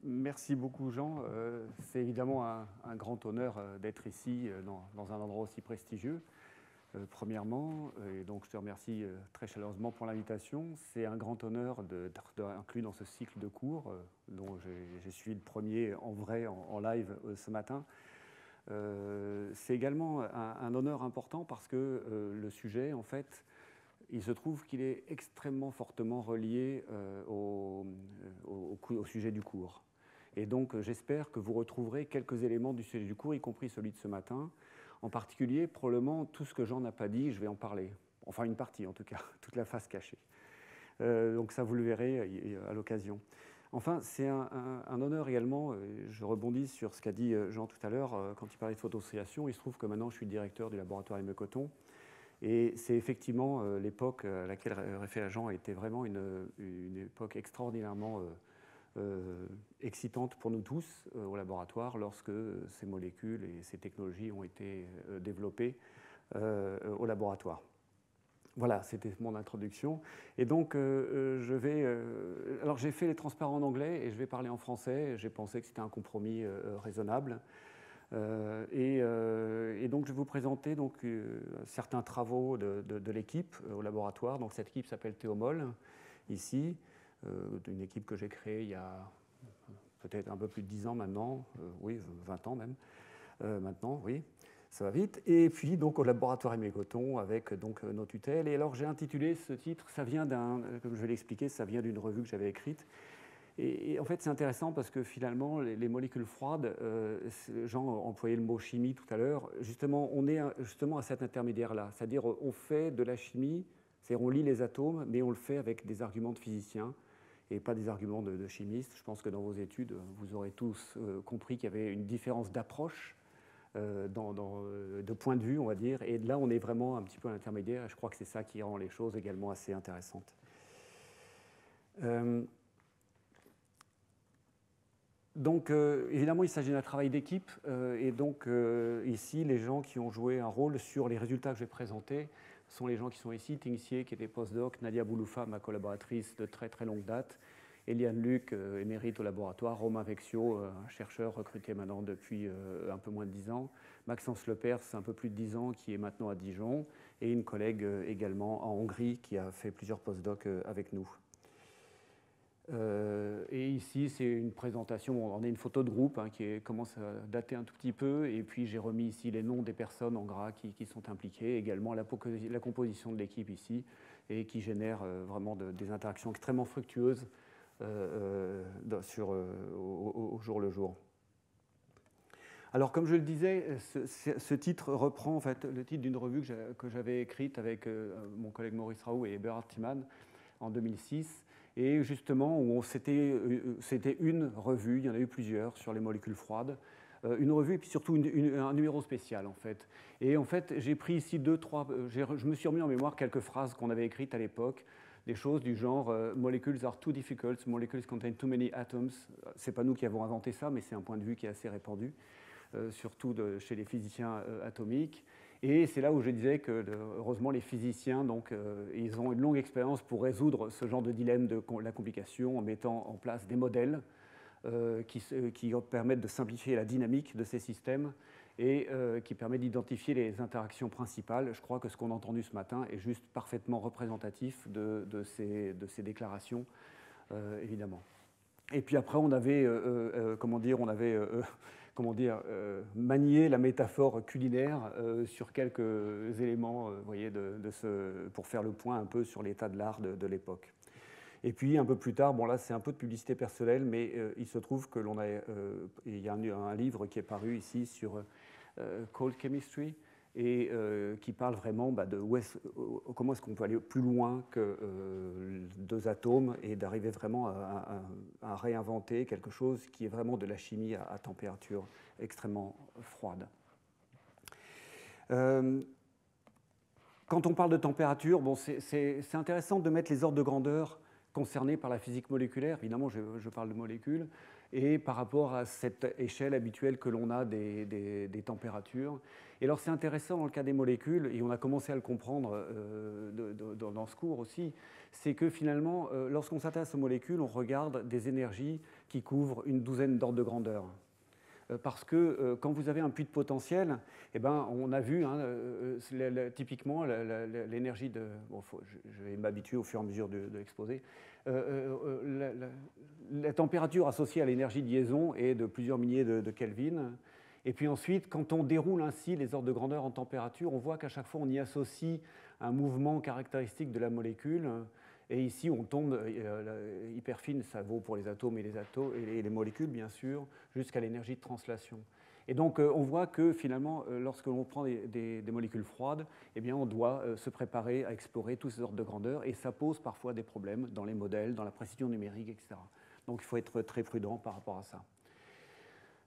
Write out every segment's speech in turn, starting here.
Merci beaucoup, Jean. C'est évidemment un grand honneur d'être ici dans un endroit aussi prestigieux, premièrement. Et donc, je te remercie très chaleureusement pour l'invitation. C'est un grand honneur d'être inclus dans ce cycle de cours dont j'ai suivi le premier en vrai, en live ce matin. C'est également un honneur important parce que le sujet, en fait, il se trouve qu'il est extrêmement fortement relié au sujet du cours. Et donc, j'espère que vous retrouverez quelques éléments du sujet du cours, y compris celui de ce matin. En particulier, probablement, tout ce que Jean n'a pas dit, je vais en parler. Enfin, une partie, en tout cas, toute la face cachée. Donc ça, vous le verrez à l'occasion. Enfin, c'est un honneur également, je rebondis sur ce qu'a dit Jean tout à l'heure, quand il parlait de photosociation. Il se trouve que maintenant, je suis directeur du laboratoire ME Coton. Et c'est effectivement l'époque à laquelle réfère Jean était vraiment une époque extraordinairement excitante pour nous tous au laboratoire lorsque ces molécules et ces technologies ont été développées au laboratoire. Voilà, c'était mon introduction. Et donc, alors j'ai fait les transparents en anglais et je vais parler en français. J'ai pensé que c'était un compromis raisonnable. Et donc, je vais vous présenter certains travaux de l'équipe au laboratoire. Donc, cette équipe s'appelle Théomol, ici, une équipe que j'ai créée il y a peut-être un peu plus de 10 ans maintenant, oui, 20 ans même, maintenant, oui, ça va vite. Et puis, donc, au laboratoire ME Coton, avec donc, nos tutelles. Et alors, j'ai intitulé ce titre, ça vient comme je vais l'expliquer, ça vient d'une revue que j'avais écrite. Et en fait, c'est intéressant parce que finalement, les molécules froides, Jean employait le mot chimie tout à l'heure, justement, on est justement à cet intermédiaire-là. C'est-à-dire, on fait de la chimie, c'est-à-dire on lit les atomes, mais on le fait avec des arguments de physiciens et pas des arguments de chimistes. Je pense que dans vos études, vous aurez tous compris qu'il y avait une différence d'approche, de point de vue, on va dire. Et là, on est vraiment un petit peu à l'intermédiaire, et je crois que c'est ça qui rend les choses également assez intéressantes. Donc, évidemment, il s'agit d'un travail d'équipe. Et donc, ici, les gens qui ont joué un rôle sur les résultats que je vais présenter sont les gens qui sont ici. Ting Xie, qui était postdoc, Nadia Bouloufa, ma collaboratrice de très très longue date, Eliane Luc, émérite au laboratoire, Romain Vexio, un chercheur recruté maintenant depuis un peu moins de 10 ans, Maxence Lepers, un peu plus de 10 ans, qui est maintenant à Dijon, et une collègue également en Hongrie qui a fait plusieurs postdocs avec nous. Et ici, c'est une présentation, on a une photo de groupe qui commence à dater un tout petit peu, et puis j'ai remis ici les noms des personnes en gras qui sont impliquées, également la composition de l'équipe ici, et qui génère vraiment des interactions extrêmement fructueuses au jour le jour. Alors, comme je le disais, ce titre reprend en fait le titre d'une revue que j'avais écrite avec mon collègue Maurice Raoult et Eberhard Thiemann en 2006. Et justement, c'était une revue, il y en a eu plusieurs sur les molécules froides, une revue et puis surtout un numéro spécial en fait. Et en fait, j'ai pris ici je me suis remis en mémoire quelques phrases qu'on avait écrites à l'époque, des choses du genre molecules are too difficult, molecules contain too many atoms. C'est pas nous qui avons inventé ça, mais c'est un point de vue qui est assez répandu, surtout chez les physiciens atomiques. Et c'est là où je disais que, heureusement, les physiciens, ils ont une longue expérience pour résoudre ce genre de dilemme de la complication en mettant en place des modèles qui permettent de simplifier la dynamique de ces systèmes et qui permettent d'identifier les interactions principales. Je crois que ce qu'on a entendu ce matin est juste parfaitement représentatif de ces déclarations, évidemment. Et puis après, on avait, manié la métaphore culinaire sur quelques éléments, voyez, pour faire le point un peu sur l'état de l'art de l'époque. Et puis un peu plus tard, bon là c'est un peu de publicité personnelle, mais il se trouve que il y a un livre qui est paru ici sur Cold Chemistry, et qui parle vraiment de comment est-ce qu'on peut aller plus loin que deux atomes et d'arriver vraiment à réinventer quelque chose qui est vraiment de la chimie à température extrêmement froide. Quand on parle de température, bon, c'est intéressant de mettre les ordres de grandeur concernés par la physique moléculaire. Évidemment, je parle de molécules. et par rapport à cette échelle habituelle que l'on a des températures. Et alors c'est intéressant dans le cas des molécules, et on a commencé à le comprendre dans ce cours aussi, c'est que finalement, lorsqu'on s'intéresse aux molécules, on regarde des énergies qui couvrent une douzaine d'ordres de grandeur. Parce que quand vous avez un puits de potentiel, eh ben, on a vu typiquement l'énergie de... Bon, je vais m'habituer au fur et à mesure de l'exposer. La température associée à l'énergie de liaison est de plusieurs milliers de Kelvin. Et puis ensuite, quand on déroule ainsi les ordres de grandeur en température, on voit qu'à chaque fois, on y associe un mouvement caractéristique de la molécule. Et ici, on tombe hyper fine, ça vaut pour les atomes et les molécules, bien sûr, jusqu'à l'énergie de translation. Et donc, on voit que finalement, lorsque l'on prend des molécules froides, eh bien, on doit se préparer à explorer tous ces ordres de grandeur, et ça pose parfois des problèmes dans les modèles, dans la précision numérique, etc. Donc, il faut être très prudent par rapport à ça.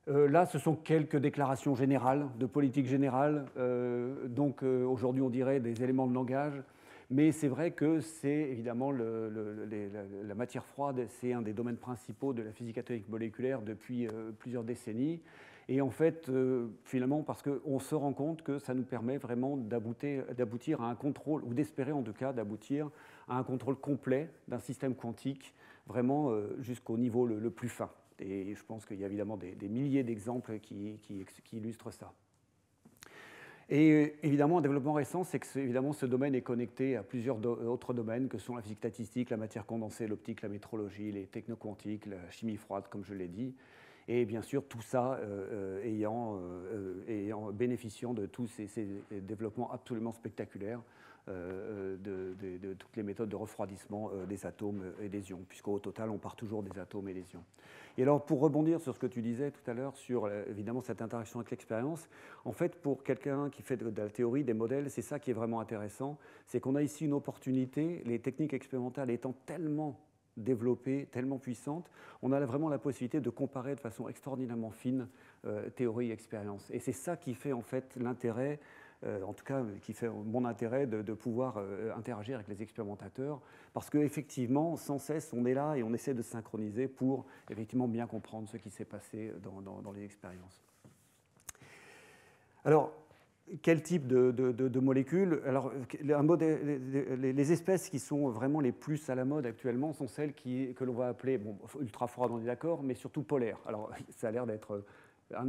Là, ce sont quelques déclarations générales, de politique générale. Donc, aujourd'hui, on dirait des éléments de langage. Mais c'est vrai que c'est évidemment la matière froide, c'est un des domaines principaux de la physique atomique moléculaire depuis plusieurs décennies. Et en fait, finalement, parce qu'on se rend compte que ça nous permet vraiment d'aboutir à un contrôle, ou d'espérer en tout cas d'aboutir à un contrôle complet d'un système quantique, vraiment jusqu'au niveau le plus fin. Et je pense qu'il y a évidemment des milliers d'exemples qui illustrent ça. Et évidemment, un développement récent, c'est que évidemment, ce domaine est connecté à plusieurs autres domaines que sont la physique statistique, la matière condensée, l'optique, la métrologie, les technoquantiques, la chimie froide, comme je l'ai dit. Et bien sûr, tout ça bénéficiant de tous ces développements absolument spectaculaires de toutes les méthodes de refroidissement des atomes et des ions, puisqu'au total, on part toujours des atomes et des ions. Et alors, pour rebondir sur ce que tu disais tout à l'heure, sur évidemment cette interaction avec l'expérience, en fait, pour quelqu'un qui fait de la théorie, des modèles, c'est ça qui est vraiment intéressant, c'est qu'on a ici une opportunité, les techniques expérimentales étant tellement développées, tellement puissantes, on a vraiment la possibilité de comparer de façon extraordinairement fine théorie et expérience. Et c'est ça qui fait en fait l'intérêt, en tout cas qui fait mon intérêt de pouvoir interagir avec les expérimentateurs, parce qu'effectivement, sans cesse, on est là et on essaie de synchroniser pour effectivement bien comprendre ce qui s'est passé dans les expériences. Alors, quel type de molécules? Alors, les espèces qui sont vraiment les plus à la mode actuellement sont celles que l'on va appeler, bon, ultra froides, on est d'accord, mais surtout polaires. Alors, ça a l'air d'être un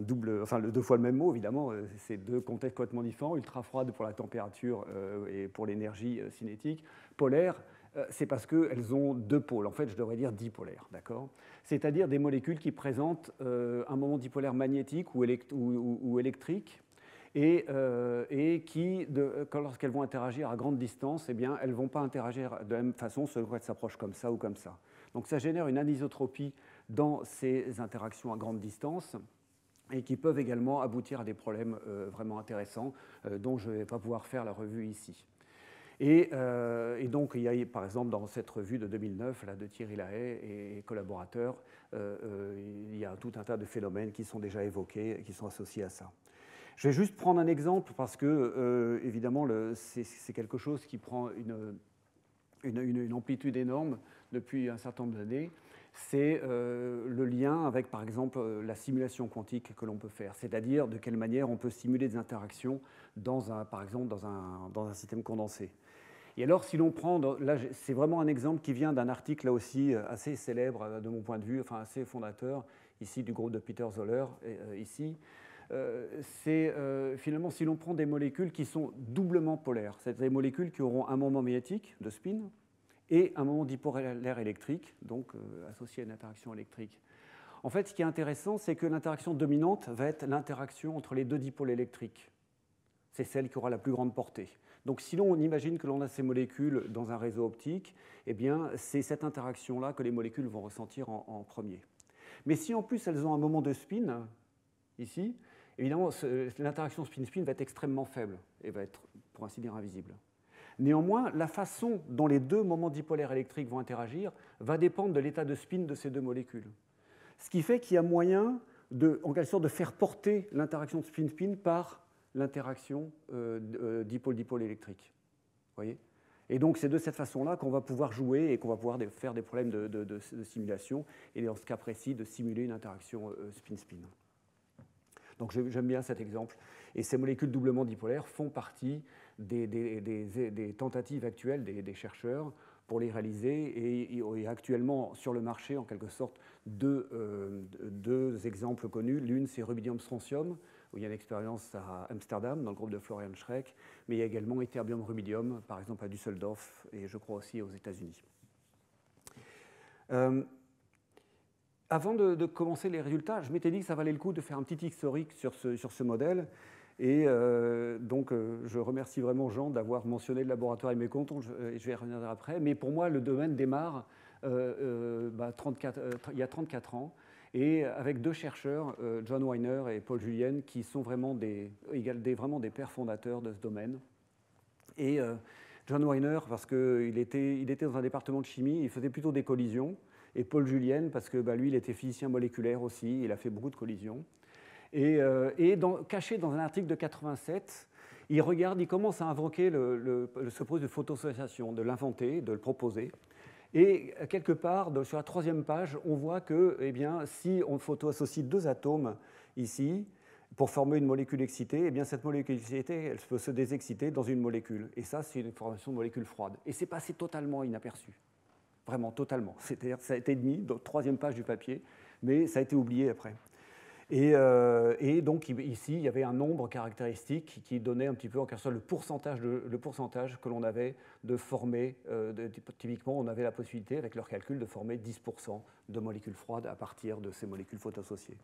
double, enfin deux fois le même mot, évidemment, c'est deux contextes complètement différents, ultra froide pour la température et pour l'énergie cinétique. Polaire, c'est parce qu'elles ont deux pôles, en fait je devrais dire dipolaires, d'accord? C'est-à-dire des molécules qui présentent un moment dipolaire magnétique ou électrique, et qui, lorsqu'elles vont interagir à grande distance, eh bien, elles ne vont pas interagir de la même façon selon qu'elles s'approchent comme ça ou comme ça. Donc ça génère une anisotropie dans ces interactions à grande distance, et qui peuvent également aboutir à des problèmes vraiment intéressants, dont je ne vais pas pouvoir faire la revue ici. Et donc, il y a, par exemple, dans cette revue de 2009, là, de Thierry Lahaye et collaborateurs, il y a tout un tas de phénomènes qui sont déjà évoqués et qui sont associés à ça. Je vais juste prendre un exemple parce que, évidemment, c'est quelque chose qui prend une amplitude énorme depuis un certain nombre d'années. C'est le lien avec, par exemple, la simulation quantique que l'on peut faire, c'est-à-dire de quelle manière on peut simuler des interactions, par exemple, dans un système condensé. Et alors, si l'on prend, là, c'est vraiment un exemple qui vient d'un article, là aussi, assez célèbre de mon point de vue, enfin assez fondateur, ici, du groupe de Peter Zoller, ici. C'est finalement, si l'on prend des molécules qui sont doublement polaires, c'est-à-dire des molécules qui auront un moment magnétique de spin, et un moment dipolaire électrique, donc associé à une interaction électrique. En fait, ce qui est intéressant, c'est que l'interaction dominante va être l'interaction entre les deux dipôles électriques. C'est celle qui aura la plus grande portée. Donc, si l'on imagine que l'on a ces molécules dans un réseau optique, eh bien, c'est cette interaction-là que les molécules vont ressentir en premier. Mais si en plus elles ont un moment de spin, ici, évidemment, l'interaction spin-spin va être extrêmement faible et va être, pour ainsi dire, invisible. Néanmoins, la façon dont les deux moments dipolaires électriques vont interagir va dépendre de l'état de spin de ces deux molécules. Ce qui fait qu'il y a moyen, en quelque sorte, de faire porter l'interaction spin-spin par l'interaction dipôle-dipôle électrique. Vous voyez ? Et donc, c'est de cette façon-là qu'on va pouvoir jouer et qu'on va pouvoir faire des problèmes de simulation, et dans ce cas précis, de simuler une interaction spin-spin. Donc, j'aime bien cet exemple. Et ces molécules doublement dipolaires font partie des tentatives actuelles des chercheurs pour les réaliser. Et actuellement, sur le marché, en quelque sorte, deux exemples connus. L'une, c'est rubidium-strontium, où il y a une expérience à Amsterdam, dans le groupe de Florian Schreck, mais il y a également ytterbium-rubidium, par exemple à Düsseldorf, et je crois aussi aux États-Unis. Avant de commencer les résultats, je m'étais dit que ça valait le coup de faire un petit historique sur ce modèle. Et donc, je remercie vraiment Jean d'avoir mentionné le laboratoire et mes comptes, et je vais y revenir après. Mais pour moi, le domaine démarre il y a 34 ans, et avec deux chercheurs, John Weiner et Paul Julienne, qui sont vraiment des pères fondateurs de ce domaine. Et John Weiner, parce qu'il était dans un département de chimie, il faisait plutôt des collisions, et Paul Julienne, parce que lui, il était physicien moléculaire aussi, il a fait beaucoup de collisions. Et caché dans un article de 87, il commence à invoquer ce processus de photosynthèse, de l'inventer, de le proposer. Et quelque part, sur la troisième page, on voit que si on photoassocie deux atomes ici, pour former une molécule excitée, cette molécule excitée, elle peut se désexciter dans une molécule. Et ça, c'est une formation de molécule froide. Et c'est passé totalement inaperçu. Vraiment, totalement. C'est-à-dire, ça a été mis dans la troisième page du papier, mais ça a été oublié après. Et donc ici, il y avait un nombre caractéristique qui donnait un petit peu en quelque sorte le pourcentage que l'on avait de former. Typiquement, on avait la possibilité, avec leur calcul, de former 10% de molécules froides à partir de ces molécules photoassociées.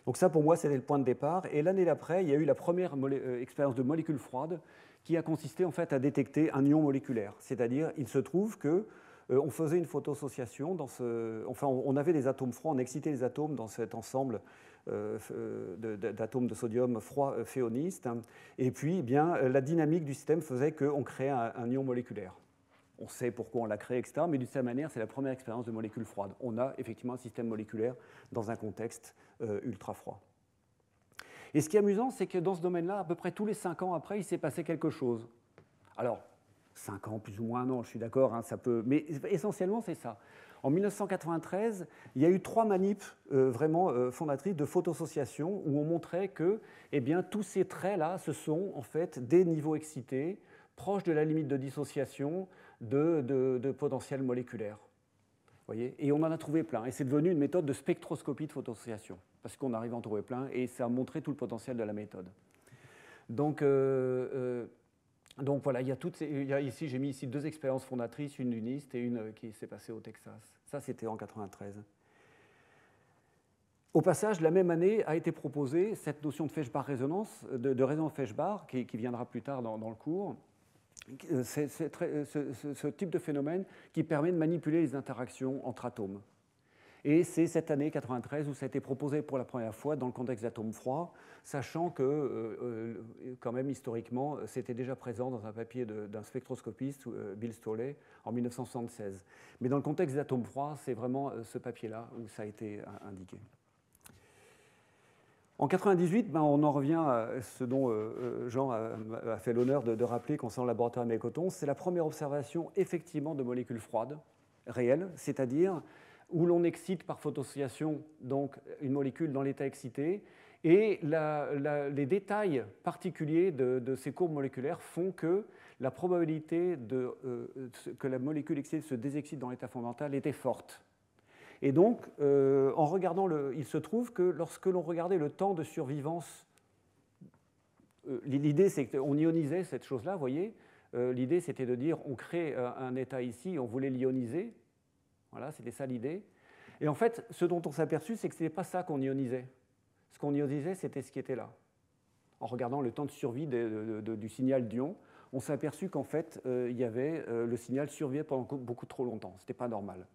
Donc ça, pour moi, c'était le point de départ. Et l'année d'après, il y a eu la première expérience de molécules froides qui a consisté en fait à détecter un ion moléculaire. C'est-à-dire, il se trouve que on faisait une photoassociation on avait des atomes froids, on excitait les atomes dans cet ensemble d'atomes de sodium froid féonistes, et puis la dynamique du système faisait qu'on créait un ion moléculaire. On sait pourquoi on l'a créé, etc., mais d'une certaine manière, c'est la première expérience de molécules froides. On a effectivement un système moléculaire dans un contexte ultra froid. Et ce qui est amusant, c'est que dans ce domaine-là, à peu près tous les 5 ans après, il s'est passé quelque chose. Alors, 5 ans, plus ou moins, non, je suis d'accord, ça peut... Mais essentiellement, c'est ça. En 1993, il y a eu 3 manips vraiment fondatrices de photoassociation où on montrait que tous ces traits-là, ce sont en fait des niveaux excités proches de la limite de dissociation de potentiel moléculaire. Voyez, et on en a trouvé plein. Et c'est devenu une méthode de spectroscopie de photoassociation, parce qu'on arrive à en trouver plein, et ça a montré tout le potentiel de la méthode. Donc voilà, ici, j'ai mis ici 2 expériences fondatrices, une du NIST et une qui s'est passée au Texas. Ça, c'était en 1993. Au passage, la même année a été proposée cette notion de Feshbach-résonance, de résonance Feshbach, qui viendra plus tard dans le cours. C'est ce type de phénomène qui permet de manipuler les interactions entre atomes. Et c'est cette année 1993 où ça a été proposé pour la première fois dans le contexte d'atomes froids, sachant que, quand même, historiquement, c'était déjà présent dans un papier d'un spectroscopiste, Bill Stoley, en 1976. Mais dans le contexte d'atomes froids, c'est vraiment ce papier-là où ça a été indiqué. En 1998, on en revient à ce dont Jean a fait l'honneur de rappeler concernant le laboratoire de Mécoton. C'est la première observation effectivement de molécules froides, réelles, c'est-à-dire où l'on excite par photoassociation donc une molécule dans l'état excité, et les détails particuliers de ces courbes moléculaires font que la probabilité que la molécule excitée se désexcite dans l'état fondamental était forte. Et donc, en regardant il se trouve que lorsque l'on regardait le temps de survivance, l'idée c'est qu'on ionisait cette chose-là, vous voyez, l'idée c'était de dire on crée un état ici, on voulait l'ioniser. Voilà, c'était ça l'idée. Et en fait, ce dont on s'est aperçu, c'est que ce n'était pas ça qu'on ionisait. Ce qu'on ionisait, c'était ce qui était là. En regardant le temps de survie du signal d'ion, on s'est aperçu qu'en fait, le signal survivait pendant beaucoup trop longtemps. Ce n'était pas normal.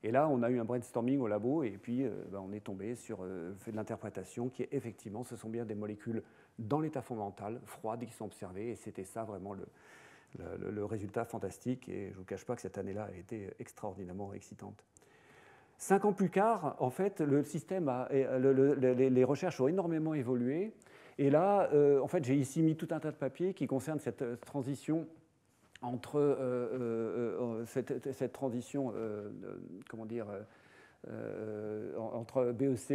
Et là, on a eu un brainstorming au labo, et puis on est tombé sur fait de l'interprétation qui est effectivement, ce sont bien des molécules dans l'état fondamental, froides, qui sont observées, et c'était ça vraiment le résultat fantastique, et je ne vous cache pas que cette année-là a été extraordinairement excitante. 5 ans plus tard, en fait, le système les recherches ont énormément évolué, et là, en fait, j'ai ici mis tout un tas de papiers qui concernent cette transition entre cette transition, comment dire, entre BEC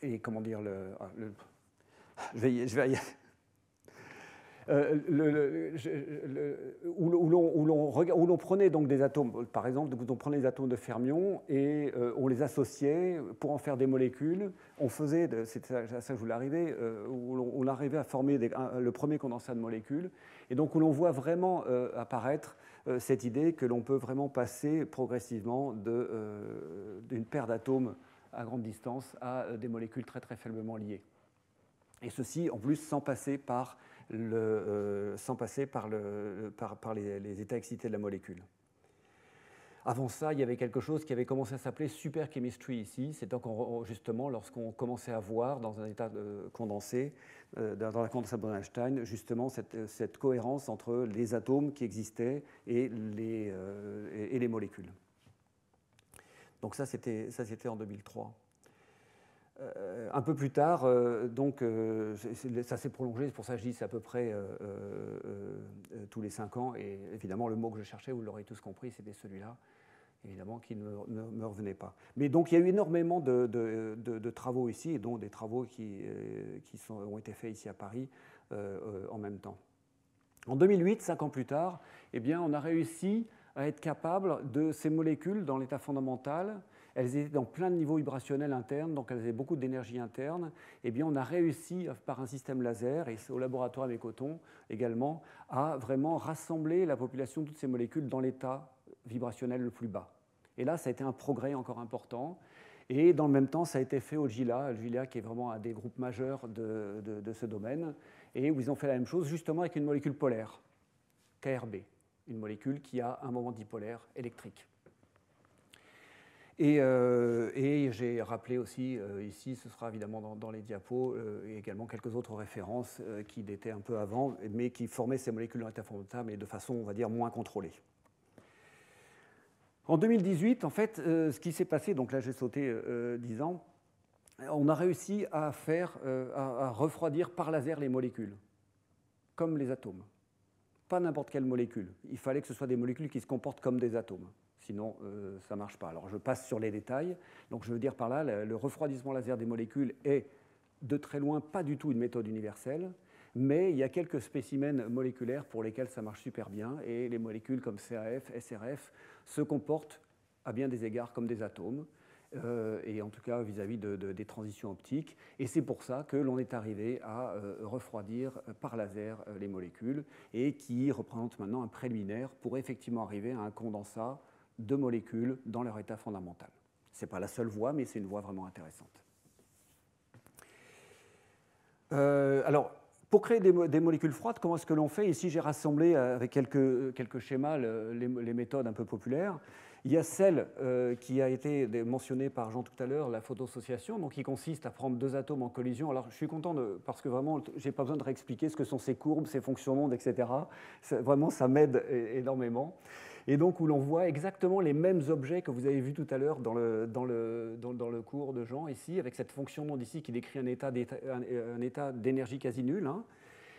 et comment dire, je vais y où l'on prenait donc des atomes, par exemple, on prenait les atomes de fermions et on les associait pour en faire des molécules. On faisait, c'est à ça que je voulais arriver, où on arrivait à former le premier condensat de molécules, et donc où l'on voit vraiment apparaître cette idée que l'on peut vraiment passer progressivement d'une paire d'atomes à grande distance à des molécules très très faiblement liées. Et ceci, en plus, sans passer par les états excités de la molécule. Avant ça, il y avait quelque chose qui avait commencé à s'appeler superchemistry ici. C'est justement lorsqu'on commençait à voir dans un état condensé, dans la condensate Bose-Einstein, justement cette cohérence entre les atomes qui existaient et les molécules. Donc ça, c'était en 2003. Un peu plus tard, donc, ça s'est prolongé, c'est pour ça que je dis c'est à peu près tous les 5 ans, et évidemment le mot que je cherchais, vous l'aurez tous compris, c'était celui-là, évidemment, qui ne me revenait pas. Mais donc il y a eu énormément de travaux ici, et dont des travaux qui ont été faits ici à Paris en même temps. En 2008, 5 ans plus tard, eh bien, on a réussi à être capable de ces molécules dans l'état fondamental. Elles étaient dans plein de niveaux vibrationnels internes, donc elles avaient beaucoup d'énergie interne. Eh bien, on a réussi, par un système laser, et au laboratoire avec Coton également, à vraiment rassembler la population de toutes ces molécules dans l'état vibrationnel le plus bas. Et là, ça a été un progrès encore important. Et dans le même temps, ça a été fait au GILA, qui est vraiment un des groupes majeurs de ce domaine, et où ils ont fait la même chose, justement avec une molécule polaire, KRB, une molécule qui a un moment dipolaire électrique. Et j'ai rappelé aussi, ici, ce sera évidemment dans les diapos, et également quelques autres références qui étaient un peu avant, mais qui formaient ces molécules dans l'état fondamental, mais de façon, on va dire, moins contrôlée. En 2018, en fait, ce qui s'est passé, donc là j'ai sauté 10 ans, on a réussi à refroidir par laser les molécules, comme les atomes. Pas n'importe quelle molécule. Il fallait que ce soit des molécules qui se comportent comme des atomes. Sinon, ça ne marche pas. Alors, je passe sur les détails. Donc, je veux dire par là, le refroidissement laser des molécules est de très loin pas du tout une méthode universelle, mais il y a quelques spécimens moléculaires pour lesquels ça marche super bien, et les molécules comme CAF, SRF se comportent à bien des égards comme des atomes, et en tout cas vis-à-vis des transitions optiques. Et c'est pour ça que l'on est arrivé à refroidir par laser les molécules, et qui représente maintenant un préliminaire pour effectivement arriver à un condensat de molécules dans leur état fondamental. Ce n'est pas la seule voie, mais c'est une voie vraiment intéressante. Alors, pour créer des molécules froides, comment est-ce que l'on fait? Ici, j'ai rassemblé avec quelques schémas les méthodes un peu populaires. Il y a celle qui a été mentionnée par Jean tout à l'heure, la photodissociation, donc qui consiste à prendre deux atomes en collision. Alors, je suis content parce que vraiment, je n'ai pas besoin de réexpliquer ce que sont ces courbes, ces fonctionnements, etc. Vraiment, ça m'aide énormément. Et donc où l'on voit exactement les mêmes objets que vous avez vus tout à l'heure dans le cours de Jean, ici, avec cette fonction d'onde ici qui décrit un état d'énergie quasi nul, hein,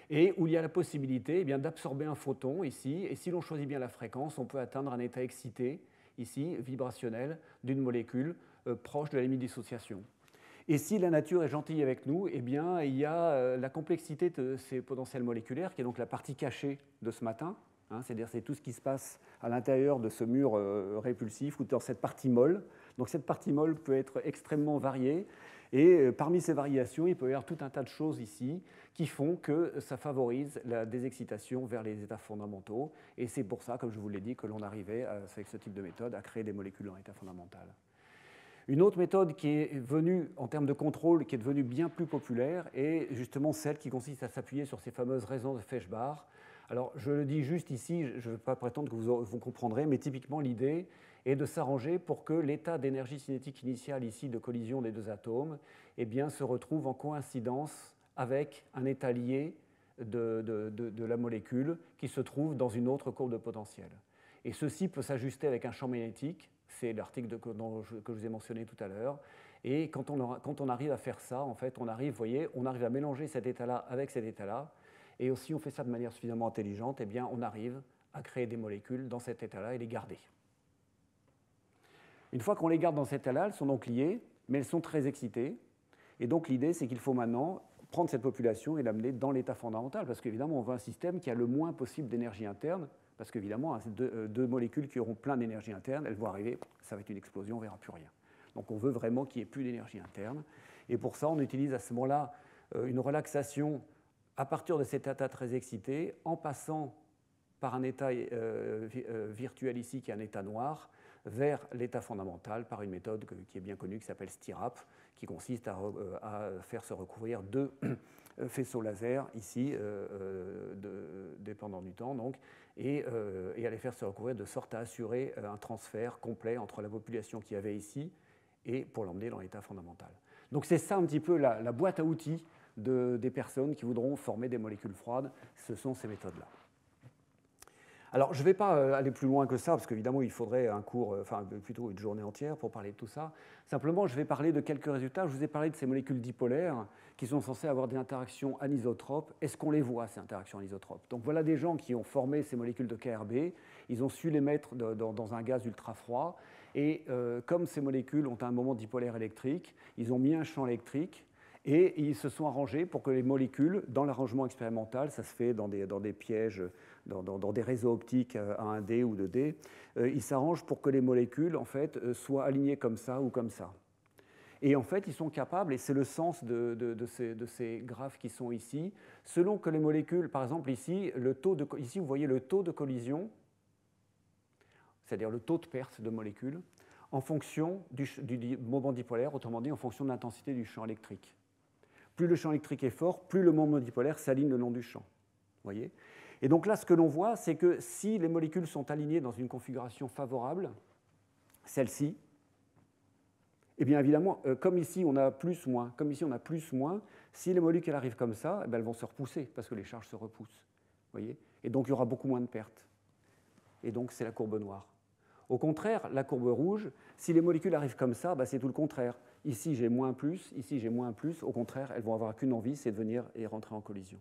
et où il y a la possibilité d'absorber un photon ici, et si l'on choisit bien la fréquence, on peut atteindre un état excité, ici, vibrationnel, d'une molécule proche de la limite dissociation. Et si la nature est gentille avec nous, eh bien, il y a la complexité de ces potentiels moléculaires, qui est donc la partie cachée de ce matin. C'est-à-dire c'est tout ce qui se passe à l'intérieur de ce mur répulsif ou dans cette partie molle. Donc cette partie molle peut être extrêmement variée, et parmi ces variations, il peut y avoir tout un tas de choses ici qui font que ça favorise la désexcitation vers les états fondamentaux, et c'est pour ça, comme je vous l'ai dit, que l'on arrivait, avec ce type de méthode, à créer des molécules en état fondamental. Une autre méthode qui est venue, en termes de contrôle, qui est devenue bien plus populaire, est justement celle qui consiste à s'appuyer sur ces fameuses résonances de Feshbach. Alors, je le dis juste ici, je ne vais pas prétendre que vous comprendrez, mais typiquement, l'idée est de s'arranger pour que l'état d'énergie cinétique initiale ici de collision des deux atomes se retrouve en coïncidence avec un état lié de la molécule qui se trouve dans une autre courbe de potentiel. Et ceci peut s'ajuster avec un champ magnétique, c'est l'article que je vous ai mentionné tout à l'heure. Et quand on arrive à faire ça, en fait, on arrive à mélanger cet état-là avec cet état-là, Et si on fait ça de manière suffisamment intelligente, eh bien, on arrive à créer des molécules dans cet état-là et les garder. Une fois qu'on les garde dans cet état-là, elles sont donc liées, mais elles sont très excitées. Et donc l'idée, c'est qu'il faut maintenant prendre cette population et l'amener dans l'état fondamental, parce qu'évidemment, on veut un système qui a le moins possible d'énergie interne, parce qu'évidemment, deux molécules qui auront plein d'énergie interne, elles vont arriver, ça va être une explosion, on ne verra plus rien. Donc on veut vraiment qu'il n'y ait plus d'énergie interne. Et pour ça, on utilise à ce moment-là une relaxation à partir de cet état très excité, en passant par un état virtuel ici, qui est un état noir, vers l'état fondamental par une méthode qui est bien connue, qui s'appelle STIRAP, qui consiste à faire se recouvrir deux faisceaux laser, ici, dépendant du temps, donc, et à les faire se recouvrir de sorte à assurer un transfert complet entre la population qu'il y avait ici et pour l'emmener dans l'état fondamental. Donc c'est ça un petit peu la boîte à outils des personnes qui voudront former des molécules froides, ce sont ces méthodes-là. Alors, je ne vais pas aller plus loin que ça, parce qu'évidemment, il faudrait un cours, enfin plutôt une journée entière pour parler de tout ça. Simplement, je vais parler de quelques résultats. Je vous ai parlé de ces molécules dipolaires qui sont censées avoir des interactions anisotropes. Est-ce qu'on les voit, ces interactions anisotropes? Donc voilà des gens qui ont formé ces molécules de KRB. Ils ont su les mettre dans un gaz ultra froid. Et comme ces molécules ont un moment dipolaire électrique, ils ont mis un champ électrique. Et ils se sont arrangés pour que les molécules, dans l'arrangement expérimental, ça se fait dans des pièges, dans des réseaux optiques à 1D ou 2D, ils s'arrangent pour que les molécules en fait, soient alignées comme ça ou comme ça. Et en fait, ils sont capables, et c'est le sens de ces graphes qui sont ici, selon que les molécules, par exemple ici, ici vous voyez le taux de collision, c'est-à-dire le taux de perte de molécules, en fonction du moment dipolaire, autrement dit en fonction de l'intensité du champ électrique. Plus le champ électrique est fort, plus le moment dipolaire s'aligne le long du champ. Voyez ? Et donc là, ce que l'on voit, c'est que si les molécules sont alignées dans une configuration favorable, celle-ci, eh bien évidemment, comme ici on a plus, moins, comme ici on a plus, moins, si les molécules arrivent comme ça, eh bien, elles vont se repousser parce que les charges se repoussent. Voyez ? Et donc il y aura beaucoup moins de pertes. Et donc c'est la courbe noire. Au contraire, la courbe rouge, si les molécules arrivent comme ça, bah, c'est tout le contraire. Ici, j'ai moins plus, ici, j'ai moins plus. Au contraire, elles vont avoir qu'une envie, c'est de venir et rentrer en collision.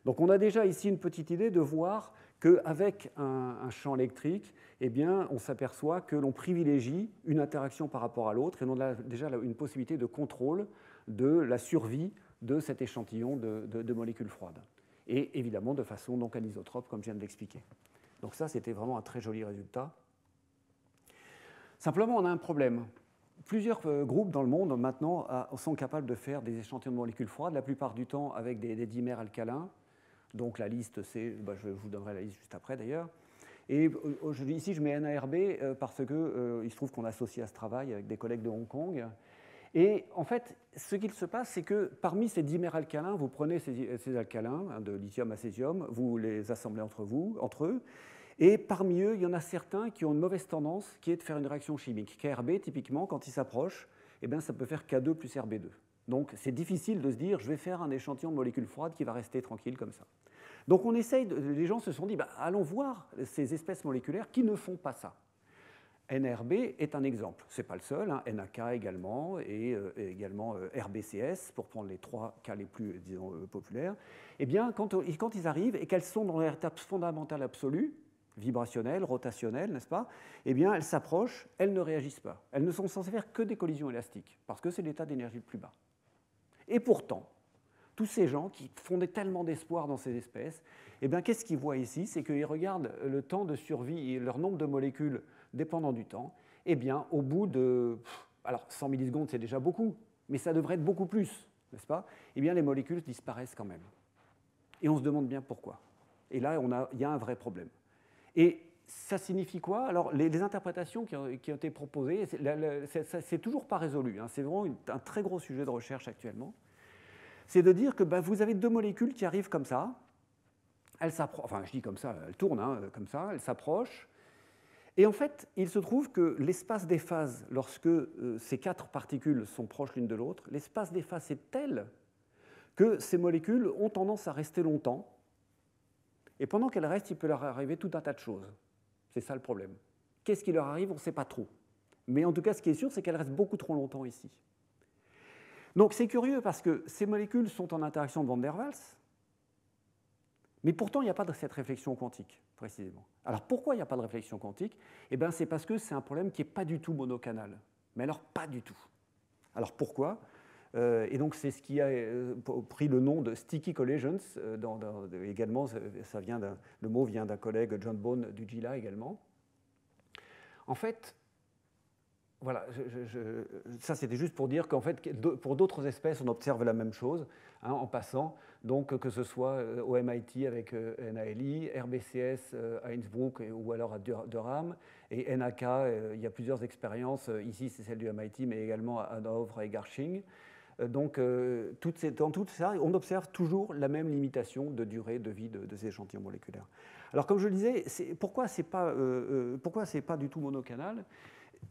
Donc on a déjà ici une petite idée de voir qu'avec un champ électrique, eh bien, on s'aperçoit que l'on privilégie une interaction par rapport à l'autre et on a déjà une possibilité de contrôle de la survie de cet échantillon de molécules froides. Et évidemment de façon donc anisotrope, comme je viens de l'expliquer. Donc ça, c'était vraiment un très joli résultat. Simplement, on a un problème. Plusieurs groupes dans le monde, maintenant, sont capables de faire des échantillons de molécules froides, la plupart du temps avec des dimères alcalins. Donc la liste, je vous donnerai la liste juste après d'ailleurs. Et ici, je mets NARB parce qu'il se trouve qu'on associe à ce travail avec des collègues de Hong Kong. Et en fait, ce qu'il se passe, c'est que parmi ces dimères alcalins, vous prenez ces alcalins, de lithium à césium, vous les assemblez entre eux, et parmi eux, il y en a certains qui ont une mauvaise tendance, qui est de faire une réaction chimique. KRB, typiquement, quand il s'approche, eh bien, ça peut faire K2 plus RB2. Donc, c'est difficile de se dire, je vais faire un échantillon de molécules froides qui va rester tranquille comme ça. Donc, les gens se sont dit, allons voir ces espèces moléculaires qui ne font pas ça. NRB est un exemple. Ce n'est pas le seul, hein. NAK également, et également RBCS, pour prendre les trois cas les plus, disons, populaires. Eh bien, quand ils arrivent et qu'elles sont dans leur étape fondamentale absolue, vibrationnelle, rotationnelle, n'est-ce pas? Eh bien, elles s'approchent, elles ne réagissent pas. Elles ne sont censées faire que des collisions élastiques, parce que c'est l'état d'énergie le plus bas. Et pourtant, tous ces gens qui font tellement d'espoir dans ces espèces, eh bien, qu'est-ce qu'ils voient ici? C'est qu'ils regardent le temps de survie et leur nombre de molécules dépendant du temps. Eh bien, au bout de... Alors, 100 millisecondes, c'est déjà beaucoup, mais ça devrait être beaucoup plus, n'est-ce pas? Eh bien, les molécules disparaissent quand même. Et on se demande bien pourquoi. Et là, il y a un vrai problème. Et ça signifie quoi? Alors, les interprétations qui ont été proposées, c'est toujours pas résolu. Hein, c'est vraiment un très gros sujet de recherche actuellement. C'est de dire que vous avez deux molécules qui arrivent comme ça. Elles s'approchent, enfin, je dis comme ça, elles tournent hein, comme ça, elles s'approchent. Et en fait, il se trouve que l'espace des phases, lorsque ces quatre particules sont proches l'une de l'autre, l'espace des phases est tel que ces molécules ont tendance à rester longtemps. Et pendant qu'elles restent, il peut leur arriver tout un tas de choses. C'est ça le problème. Qu'est-ce qui leur arrive? On ne sait pas trop. Mais en tout cas, ce qui est sûr, c'est qu'elles restent beaucoup trop longtemps ici. Donc c'est curieux parce que ces molécules sont en interaction de Van der Waals. Mais pourtant, il n'y a pas de cette réflexion quantique, précisément. Alors pourquoi il n'y a pas de réflexion quantique? Eh bien, c'est parce que c'est un problème qui n'est pas du tout monocanal. Mais alors, pas du tout. Alors pourquoi? Et donc, c'est ce qui a pris le nom de sticky collisions. Également, le mot vient d'un collègue, John Bone, du GILA également. En fait, voilà, ça c'était juste pour dire qu'en fait, pour d'autres espèces, on observe la même chose, hein, en passant. Donc, que ce soit au MIT avec NALI, RBCS à Innsbruck ou alors à Durham, et NAK, il y a plusieurs expériences. Ici, c'est celle du MIT, mais également à Hanovre et Garching. Donc, dans tout ça, on observe toujours la même limitation de durée de vie de ces échantillons moléculaires. Alors, comme je le disais, pourquoi ce n'est pas du tout monocanal?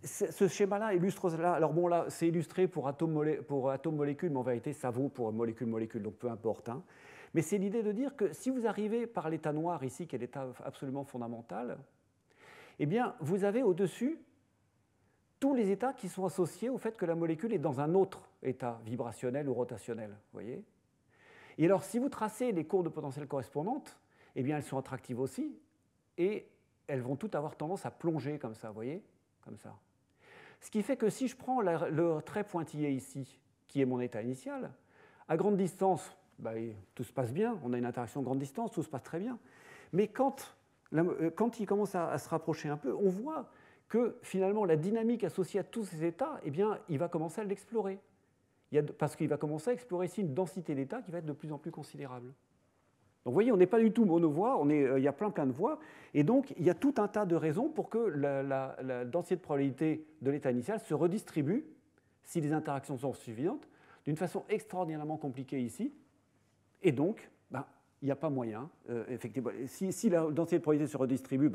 Ce schéma-là illustre cela. Alors bon, là, c'est illustré pour atome-molécule, mais en vérité, ça vaut pour molécule-molécule, donc peu importe. Hein. Mais c'est l'idée de dire que si vous arrivez par l'état noir ici, qui est l'état absolument fondamental, eh bien, vous avez au-dessus tous les états qui sont associés au fait que la molécule est dans un autre état vibrationnel ou rotationnel. Voyez ? Et alors, si vous tracez les courbes de potentiel correspondantes, eh bien, elles sont attractives aussi, et elles vont toutes avoir tendance à plonger comme ça, vous voyez ? Comme ça. Ce qui fait que si je prends le trait pointillé ici, qui est mon état initial, à grande distance, tout se passe bien, on a une interaction à grande distance, tout se passe très bien. Mais quand il commence à se rapprocher un peu, on voit que finalement la dynamique associée à tous ces états, eh bien, il va commencer à l'explorer. Parce qu'il va commencer à explorer ici une densité d'états qui va être de plus en plus considérable. Donc vous voyez, on n'est pas du tout monovoie, il y a plein de voies, et donc il y a tout un tas de raisons pour que la densité de probabilité de l'état initial se redistribue, si les interactions sont suffisantes, d'une façon extraordinairement compliquée ici, et donc il n'y a pas moyen, effectivement. Si la densité de probabilité se redistribue,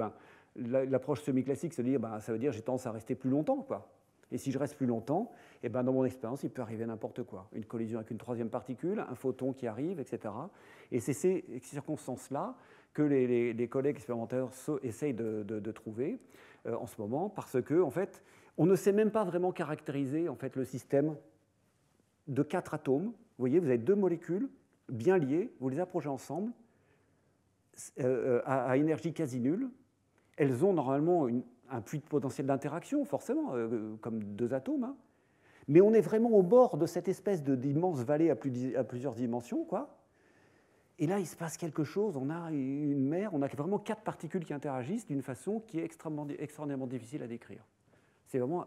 l'approche semi-classique, ça veut dire j'ai tendance à rester plus longtemps, quoi. Et si je reste plus longtemps, dans mon expérience, il peut arriver n'importe quoi. Une collision avec une troisième particule, un photon qui arrive, etc. Et c'est ces circonstances-là que les collègues expérimentateurs essayent de trouver en ce moment, parce que, en fait, on ne sait même pas vraiment caractériser en fait, le système de 4 atomes. Vous voyez, vous avez 2 molécules bien liées, vous les approchez ensemble à énergie quasi nulle. Elles ont normalement un puits de potentiel d'interaction, forcément, comme 2 atomes. Hein. Mais on est vraiment au bord de cette espèce d'immense vallée à plusieurs dimensions, quoi. Et là, il se passe quelque chose, on a une mer, on a vraiment 4 particules qui interagissent d'une façon qui est extraordinairement difficile à décrire. C'est vraiment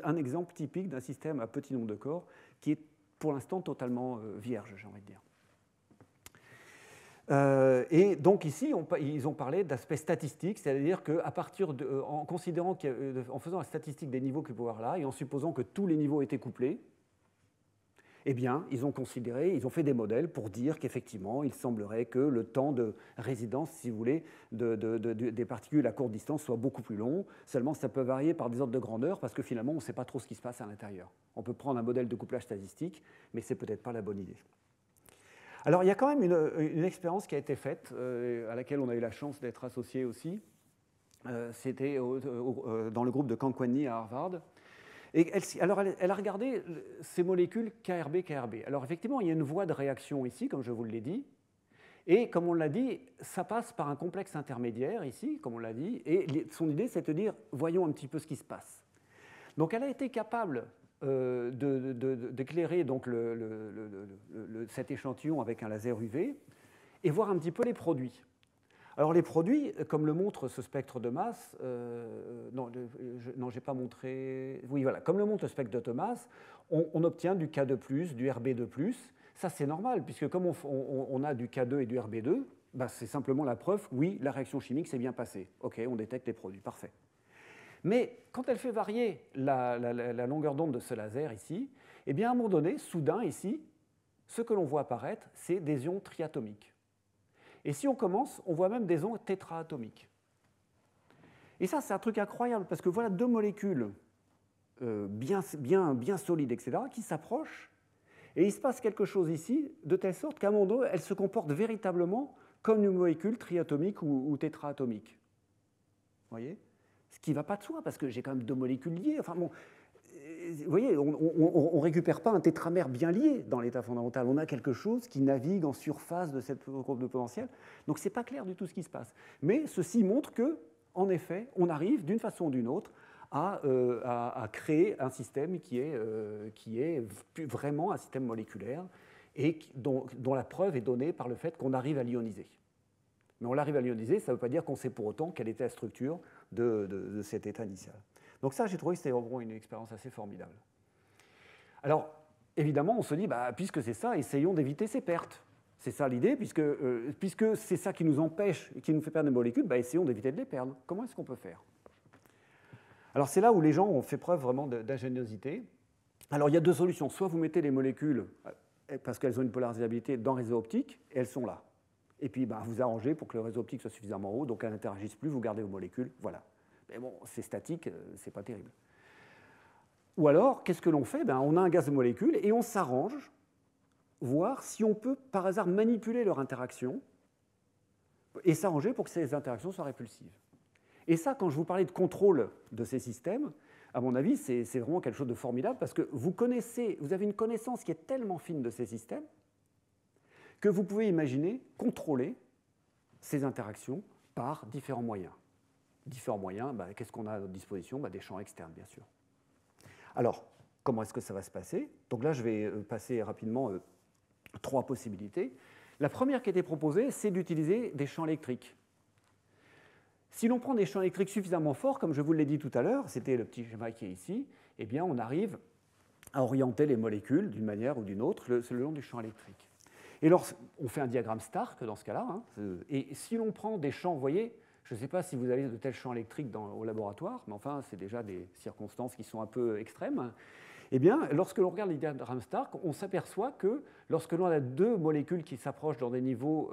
un exemple typique d'un système à petit nombre de corps qui est pour l'instant totalement vierge, j'ai envie de dire. Et donc ici, ils ont parlé d'aspect statistique, c'est-à-dire en considérant en faisant la statistique des niveaux qu'il peut y avoir là, et en supposant que tous les niveaux étaient couplés, eh bien, ils ont fait des modèles pour dire qu'effectivement, il semblerait que le temps de résidence, si vous voulez, des particules à courte distance soit beaucoup plus long. Seulement, ça peut varier par des ordres de grandeur, parce que finalement, on ne sait pas trop ce qui se passe à l'intérieur. On peut prendre un modèle de couplage statistique, mais ce n'est peut-être pas la bonne idée. Alors, il y a quand même une expérience qui a été faite, à laquelle on a eu la chance d'être associé aussi. C'était dans le groupe de Kankwani à Harvard. Et elle a regardé ces molécules KRB, KRB. Alors, effectivement, il y a une voie de réaction ici, comme je vous l'ai dit. Et comme on l'a dit, ça passe par un complexe intermédiaire ici, comme on l'a dit. Et son idée, c'est de dire, voyons un petit peu ce qui se passe. Donc, elle a été capable d'éclairer donc cet échantillon avec un laser UV et voir un petit peu les produits. Alors les produits, comme le montre ce spectre de masse, non, j'ai pas montré. Oui, voilà, comme le montre le spectre de masse, on obtient du K2+, du Rb2+. Ça c'est normal, puisque comme on a du K2 et du Rb2, c'est simplement la preuve, oui, la réaction chimique s'est bien passée. Ok, on détecte les produits, parfait. Mais quand elle fait varier la longueur d'onde de ce laser ici, eh bien à un moment donné, soudain ici, ce que l'on voit apparaître, c'est des ions triatomiques. Et si on commence, on voit même des ions tétraatomiques. Et ça, c'est un truc incroyable, parce que voilà 2 molécules bien solides, etc., qui s'approchent, et il se passe quelque chose ici, de telle sorte qu'à un moment donné, elles se comportent véritablement comme une molécule triatomique ou tétraatomique. Vous voyez ? Ce qui ne va pas de soi, parce que j'ai quand même 2 molécules liées. Enfin, bon, vous voyez, on ne récupère pas un tétramère bien lié dans l'état fondamental. On a quelque chose qui navigue en surface de cette courbe de potentiel. Donc, ce n'est pas clair du tout ce qui se passe. Mais ceci montre que, en effet, on arrive d'une façon ou d'une autre à créer un système qui est vraiment un système moléculaire et dont la preuve est donnée par le fait qu'on arrive à l'ioniser. Mais on l'arrive à l'ioniser, ça ne veut pas dire qu'on sait pour autant quelle était la structure de cet état initial. Donc ça, j'ai trouvé que c'était vraiment une expérience assez formidable. Alors, évidemment, on se dit, puisque c'est ça, essayons d'éviter ces pertes. C'est ça l'idée, puisque c'est ça qui nous empêche, qui nous fait perdre des molécules, essayons d'éviter de les perdre. Comment est-ce qu'on peut faire? Alors c'est là où les gens ont fait preuve vraiment d'ingéniosité. Alors il y a deux solutions. Soit vous mettez les molécules, parce qu'elles ont une polarisabilité, dans le réseau optique, et elles sont là. Et puis vous arrangez pour que le réseau optique soit suffisamment haut, donc elles n'interagissent plus, vous gardez vos molécules, voilà. Mais bon, c'est statique, c'est pas terrible. Ou alors, qu'est-ce que l'on fait? On a un gaz de molécules et on s'arrange, voir si on peut par hasard manipuler leur interaction et s'arranger pour que ces interactions soient répulsives. Et ça, quand je vous parlais de contrôle de ces systèmes, à mon avis, c'est vraiment quelque chose de formidable parce que vous avez une connaissance qui est tellement fine de ces systèmes que vous pouvez imaginer contrôler ces interactions par différents moyens. Différents moyens, qu'est-ce qu'on a à notre disposition? Des champs externes, bien sûr. Alors, comment est-ce que ça va se passer? Donc là, je vais passer rapidement trois possibilités. La première qui a été proposée, c'est d'utiliser des champs électriques. Si l'on prend des champs électriques suffisamment forts, comme je vous l'ai dit tout à l'heure, c'était le petit schéma qui est ici, eh bien on arrive à orienter les molécules d'une manière ou d'une autre le long du champ électrique. Et on fait un diagramme Stark dans ce cas-là, et si l'on prend des champs, vous voyez, je ne sais pas si vous avez de tels champs électriques au laboratoire, mais enfin, c'est déjà des circonstances qui sont un peu extrêmes. Eh bien, lorsque l'on regarde les diagrammes Stark, on s'aperçoit que lorsque l'on a deux molécules qui s'approchent dans des niveaux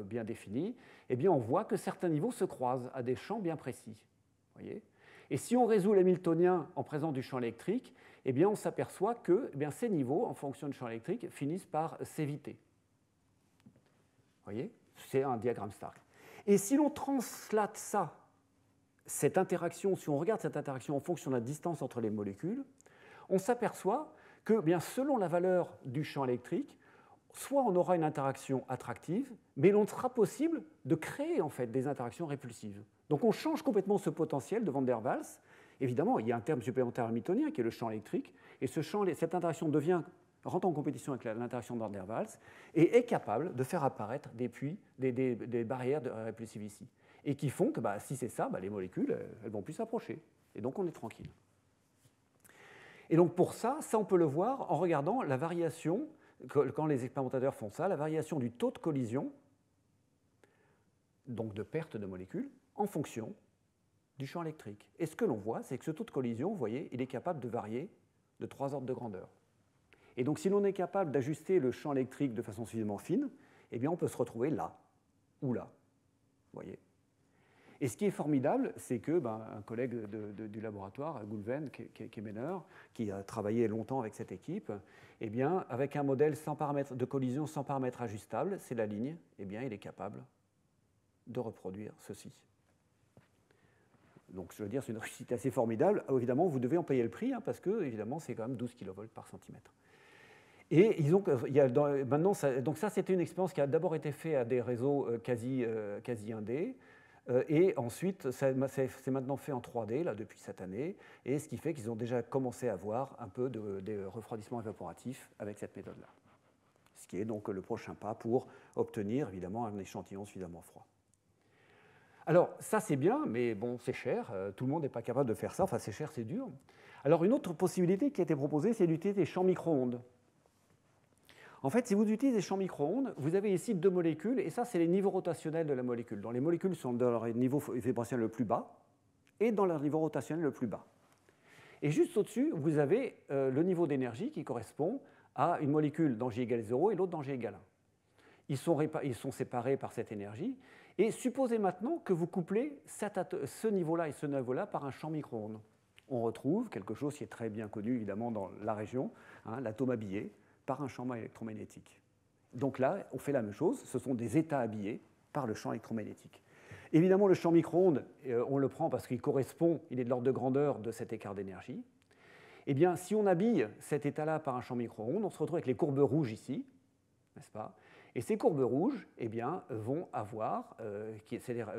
bien définis, eh bien, on voit que certains niveaux se croisent à des champs bien précis. Voyez ? Et si on résout l'hamiltonien en présence du champ électrique, eh bien, on s'aperçoit que ces niveaux, en fonction du champ électrique, finissent par s'éviter. Voyez ? C'est un diagramme Stark. Et si l'on translate ça, cette interaction, si on regarde cette interaction en fonction de la distance entre les molécules, on s'aperçoit que selon la valeur du champ électrique, soit on aura une interaction attractive, mais il sera possible de créer en fait des interactions répulsives. Donc on change complètement ce potentiel de Van der Waals. Évidemment, il y a un terme supplémentaire hamiltonien qui est le champ électrique, et cette interaction rentre en compétition avec l'interaction de Van der Waals et est capable de faire apparaître des barrières répulsives ici. Et qui font que si c'est ça, les molécules elles vont plus s'approcher. Et donc on est tranquille. Et donc pour ça, on peut le voir en regardant la variation, quand les expérimentateurs font ça, la variation du taux de collision, donc de perte de molécules, en fonction du champ électrique. Et ce que l'on voit, c'est que ce taux de collision, vous voyez, il est capable de varier de 3 ordres de grandeur. Et donc si l'on est capable d'ajuster le champ électrique de façon suffisamment fine, eh bien on peut se retrouver là, ou là. Vous voyez. Et ce qui est formidable, c'est que un collègue du laboratoire, Goulven, Kemener, qui a travaillé longtemps avec cette équipe, eh bien, avec un modèle sans paramètres de collision sans paramètres ajustables, c'est la ligne, eh bien, il est capable de reproduire ceci. Donc, je veux dire, c'est une réussite assez formidable. Évidemment, vous devez en payer le prix, parce que, évidemment, c'est quand même 12 kV par centimètre. Et maintenant, donc ça, c'était une expérience qui a d'abord été faite à des réseaux quasi 1D. Et ensuite, c'est maintenant fait en 3D là, depuis cette année, et ce qui fait qu'ils ont déjà commencé à voir un peu de refroidissement évaporatif avec cette méthode-là. Ce qui est donc le prochain pas pour obtenir évidemment un échantillon suffisamment froid. Alors, ça c'est bien, mais bon, c'est cher, tout le monde n'est pas capable de faire ça, enfin c'est cher, c'est dur. Alors, une autre possibilité qui a été proposée, c'est d'utiliser des champs micro-ondes. En fait, si vous utilisez des champs micro-ondes, vous avez ici deux molécules, et ça, c'est les niveaux rotationnels de la molécule. Donc, les molécules sont dans leur niveau vibrationnel le plus bas et dans leur niveau rotationnel le plus bas. Et juste au-dessus, vous avez le niveau d'énergie qui correspond à une molécule dans J égale 0 et l'autre dans J égale 1. Ils sont séparés par cette énergie. Et supposez maintenant que vous couplez ce niveau-là et ce niveau-là par un champ micro-ondes. On retrouve quelque chose qui est très bien connu, évidemment, dans la région, l'atome habillé, par un champ électromagnétique. Donc là, on fait la même chose, ce sont des états habillés par le champ électromagnétique. Évidemment, le champ micro-ondes, on le prend parce qu'il correspond, il est de l'ordre de grandeur de cet écart d'énergie. Eh bien, si on habille cet état-là par un champ micro-ondes, on se retrouve avec les courbes rouges ici, n'est-ce pas? Et ces courbes rouges eh bien, vont avoir, c'est-à-dire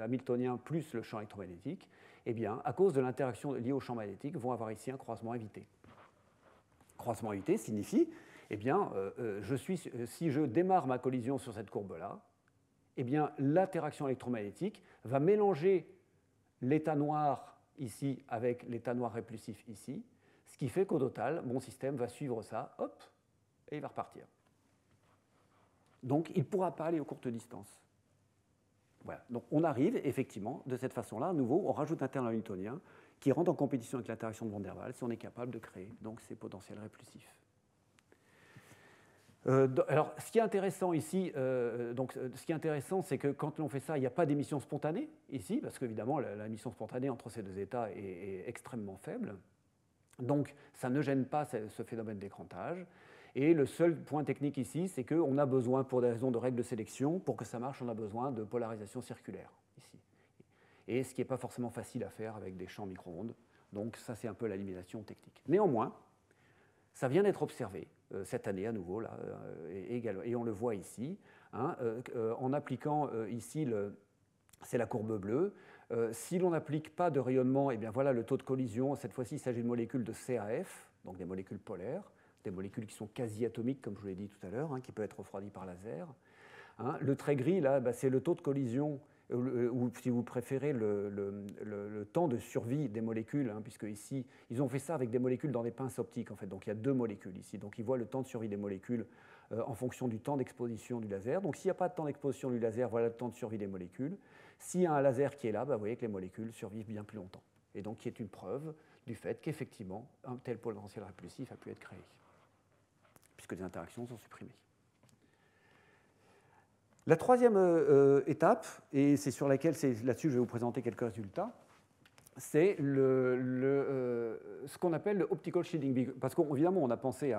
hamiltonien plus le champ électromagnétique, eh bien, à cause de l'interaction liée au champ magnétique, vont avoir ici un croisement évité. Croisement évité signifie, eh bien, si je démarre ma collision sur cette courbe-là, eh bien, l'interaction électromagnétique va mélanger l'état noir ici avec l'état noir répulsif ici, ce qui fait qu'au total, mon système va suivre ça, hop, et il va repartir. Donc, il ne pourra pas aller aux courtes distances. Voilà. Donc, on arrive effectivement de cette façon-là, à nouveau, on rajoute un terme hamiltonien qui rentre en compétition avec l'interaction de Van der Waals si on est capable de créer donc, ces potentiels répulsifs. Alors, ce qui est intéressant ici, c'est que quand on fait ça, il n'y a pas d'émission spontanée ici, parce qu'évidemment, l'émission spontanée entre ces deux états est extrêmement faible. Donc, ça ne gêne pas ce phénomène d'écrantage. Et le seul point technique ici, c'est qu'on a besoin, pour des raisons de règles de sélection, pour que ça marche, on a besoin de polarisation circulaire ici. Et ce qui n'est pas forcément facile à faire avec des champs micro-ondes. Donc, ça, c'est un peu la limitation technique. Néanmoins, ça vient d'être observé cette année à nouveau, là, et on le voit ici, hein, en appliquant ici, c'est la courbe bleue. Si l'on n'applique pas de rayonnement, eh bien voilà le taux de collision. Cette fois-ci, il s'agit de molécules de CAF, donc des molécules polaires, des molécules qui sont quasi atomiques, comme je vous l'ai dit tout à l'heure, hein, qui peuvent être refroidies par laser. Hein, le trait gris, là, bah, c'est le taux de collision, ou si vous préférez, le temps de survie des molécules, hein, puisque ici, ils ont fait ça avec des molécules dans des pinces optiques, en fait. Donc il y a deux molécules ici. Donc ils voient le temps de survie des molécules en fonction du temps d'exposition du laser. Donc s'il n'y a pas de temps d'exposition du laser, voilà le temps de survie des molécules. S'il y a un laser qui est là, bah, vous voyez que les molécules survivent bien plus longtemps. Et donc qui est une preuve du fait qu'effectivement, un tel potentiel répulsif a pu être créé, puisque les interactions sont supprimées. La troisième étape, et c'est sur laquelle, là-dessus je vais vous présenter quelques résultats, c'est ce qu'on appelle le optical shielding. Parce qu'évidemment, on a pensé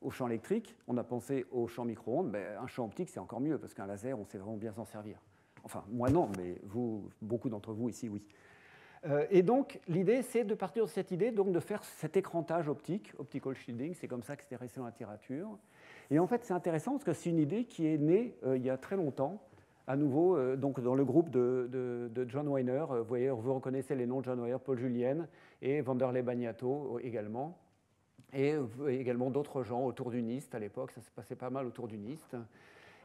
au champ électrique, on a pensé au champ micro-ondes, mais un champ optique, c'est encore mieux, parce qu'un laser, on sait vraiment bien s'en servir. Enfin, moi non, mais vous, beaucoup d'entre vous ici, oui. Et donc, l'idée, c'est de partir de cette idée, donc de faire cet écrantage optique, optical shielding, c'est comme ça que c'était resté dans la littérature. Et en fait, c'est intéressant parce que c'est une idée qui est née il y a très longtemps, à nouveau donc dans le groupe de John Wiener. Vous voyez, vous reconnaissez les noms de John Wiener, Paul Julienne et Vanderlei Bagnato également. Et également d'autres gens autour du NIST à l'époque, ça se passait pas mal autour du NIST.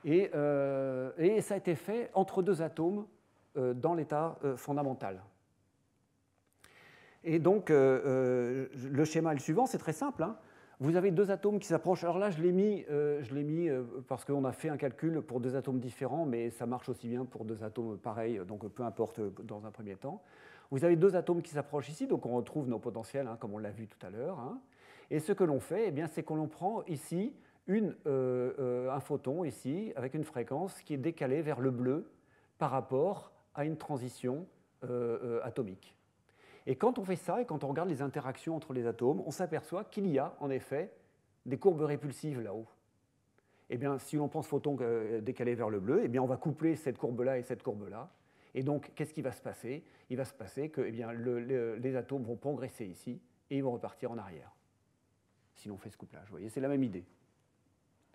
Et ça a été fait entre deux atomes dans l'état fondamental. Et donc, le schéma est le suivant, c'est très simple. Hein. Vous avez deux atomes qui s'approchent. Alors là, je l'ai mis parce qu'on a fait un calcul pour deux atomes différents, mais ça marche aussi bien pour deux atomes pareils, donc peu importe dans un premier temps. Vous avez deux atomes qui s'approchent ici, donc on retrouve nos potentiels, hein, comme on l'a vu tout à l'heure. Hein. Et ce que l'on fait, eh bien, c'est qu'on prend ici un photon, ici, avec une fréquence qui est décalée vers le bleu par rapport à une transition atomique. Et quand on fait ça, et quand on regarde les interactions entre les atomes, on s'aperçoit qu'il y a en effet des courbes répulsives là-haut. Eh bien, si l'on pense photon décalé vers le bleu, eh bien, on va coupler cette courbe-là et cette courbe-là. Et donc, qu'est-ce qui va se passer? Il va se passer que eh bien, les atomes vont progresser ici et ils vont repartir en arrière, si l'on fait ce couplage. Vous voyez, c'est la même idée.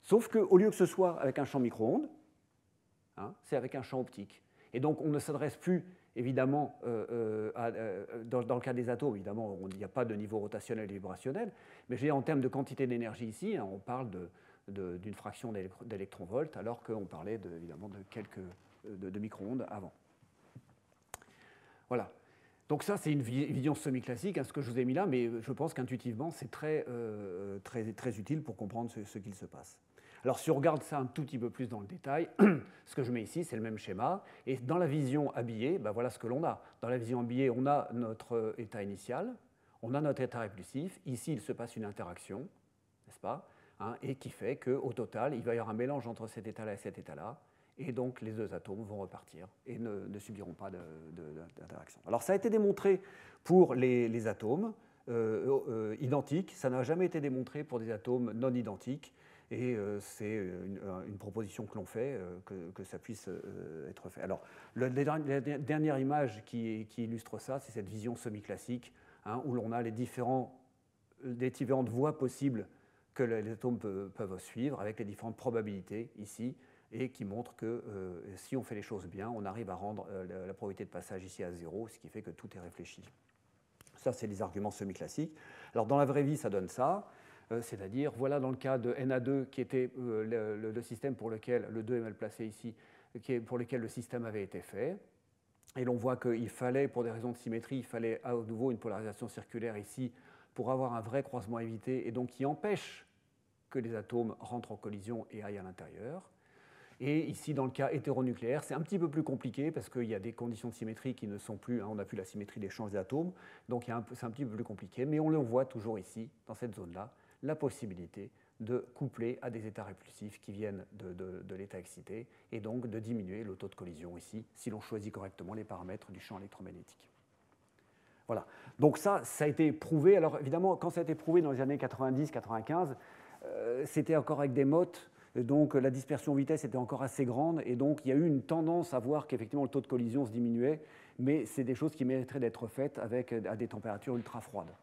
Sauf qu'au lieu que ce soit avec un champ micro-ondes, hein, c'est avec un champ optique. Et donc, on ne s'adresse plus évidemment, dans le cas des atomes, évidemment, il n'y a pas de niveau rotationnel et vibrationnel, mais je veux dire, en termes de quantité d'énergie ici, hein, on parle d'une fraction d'électronvolts, alors qu'on parlait évidemment de quelques micro-ondes avant. Voilà. Donc ça, c'est une vision semi-classique, hein, ce que je vous ai mis là, mais je pense qu'intuitivement, c'est très utile pour comprendre ce qu'il se passe. Alors, si on regarde ça un tout petit peu plus dans le détail, ce que je mets ici, c'est le même schéma. Et dans la vision habillée, ben voilà ce que l'on a. Dans la vision habillée, on a notre état initial, on a notre état répulsif. Ici, il se passe une interaction, n'est-ce pas, hein, et qui fait qu'au total, il va y avoir un mélange entre cet état-là et cet état-là. Et donc, les deux atomes vont repartir et ne subiront pas d'interaction. Alors, ça a été démontré pour les atomes identiques. Ça n'a jamais été démontré pour des atomes non identiques. Et c'est une proposition que l'on fait, que ça puisse être fait. Alors, la dernière image qui illustre ça, c'est cette vision semi-classique, hein, où l'on a les différents des différentes voies possibles que les atomes peuvent suivre, avec les différentes probabilités ici, et qui montrent que si on fait les choses bien, on arrive à rendre la probabilité de passage ici à 0, ce qui fait que tout est réfléchi. Ça, c'est les arguments semi-classiques. Alors, dans la vraie vie, ça donne ça, c'est-à-dire, voilà dans le cas de NA2, qui était le système pour lequel, le 2 est mal placé ici, pour lequel le système avait été fait. Et l'on voit qu'il fallait, pour des raisons de symétrie, il fallait à nouveau une polarisation circulaire ici pour avoir un vrai croisement évité, et donc qui empêche que les atomes rentrent en collision et aillent à l'intérieur. Et ici, dans le cas hétéronucléaire, c'est un petit peu plus compliqué parce qu'il y a des conditions de symétrie qui ne sont plus, on n'a plus la symétrie d'échange des atomes, donc c'est un petit peu plus compliqué, mais on le voit toujours ici, dans cette zone-là, la possibilité de coupler à des états répulsifs qui viennent de l'état excité, et donc de diminuer le taux de collision ici, si l'on choisit correctement les paramètres du champ électromagnétique. Voilà. Donc ça a été prouvé. Alors évidemment, quand ça a été prouvé dans les années 90-95, c'était encore avec des mottes, donc la dispersion vitesse était encore assez grande, et donc il y a eu une tendance à voir qu'effectivement le taux de collision se diminuait, mais c'est des choses qui mériteraient d'être faites à des températures ultra froides,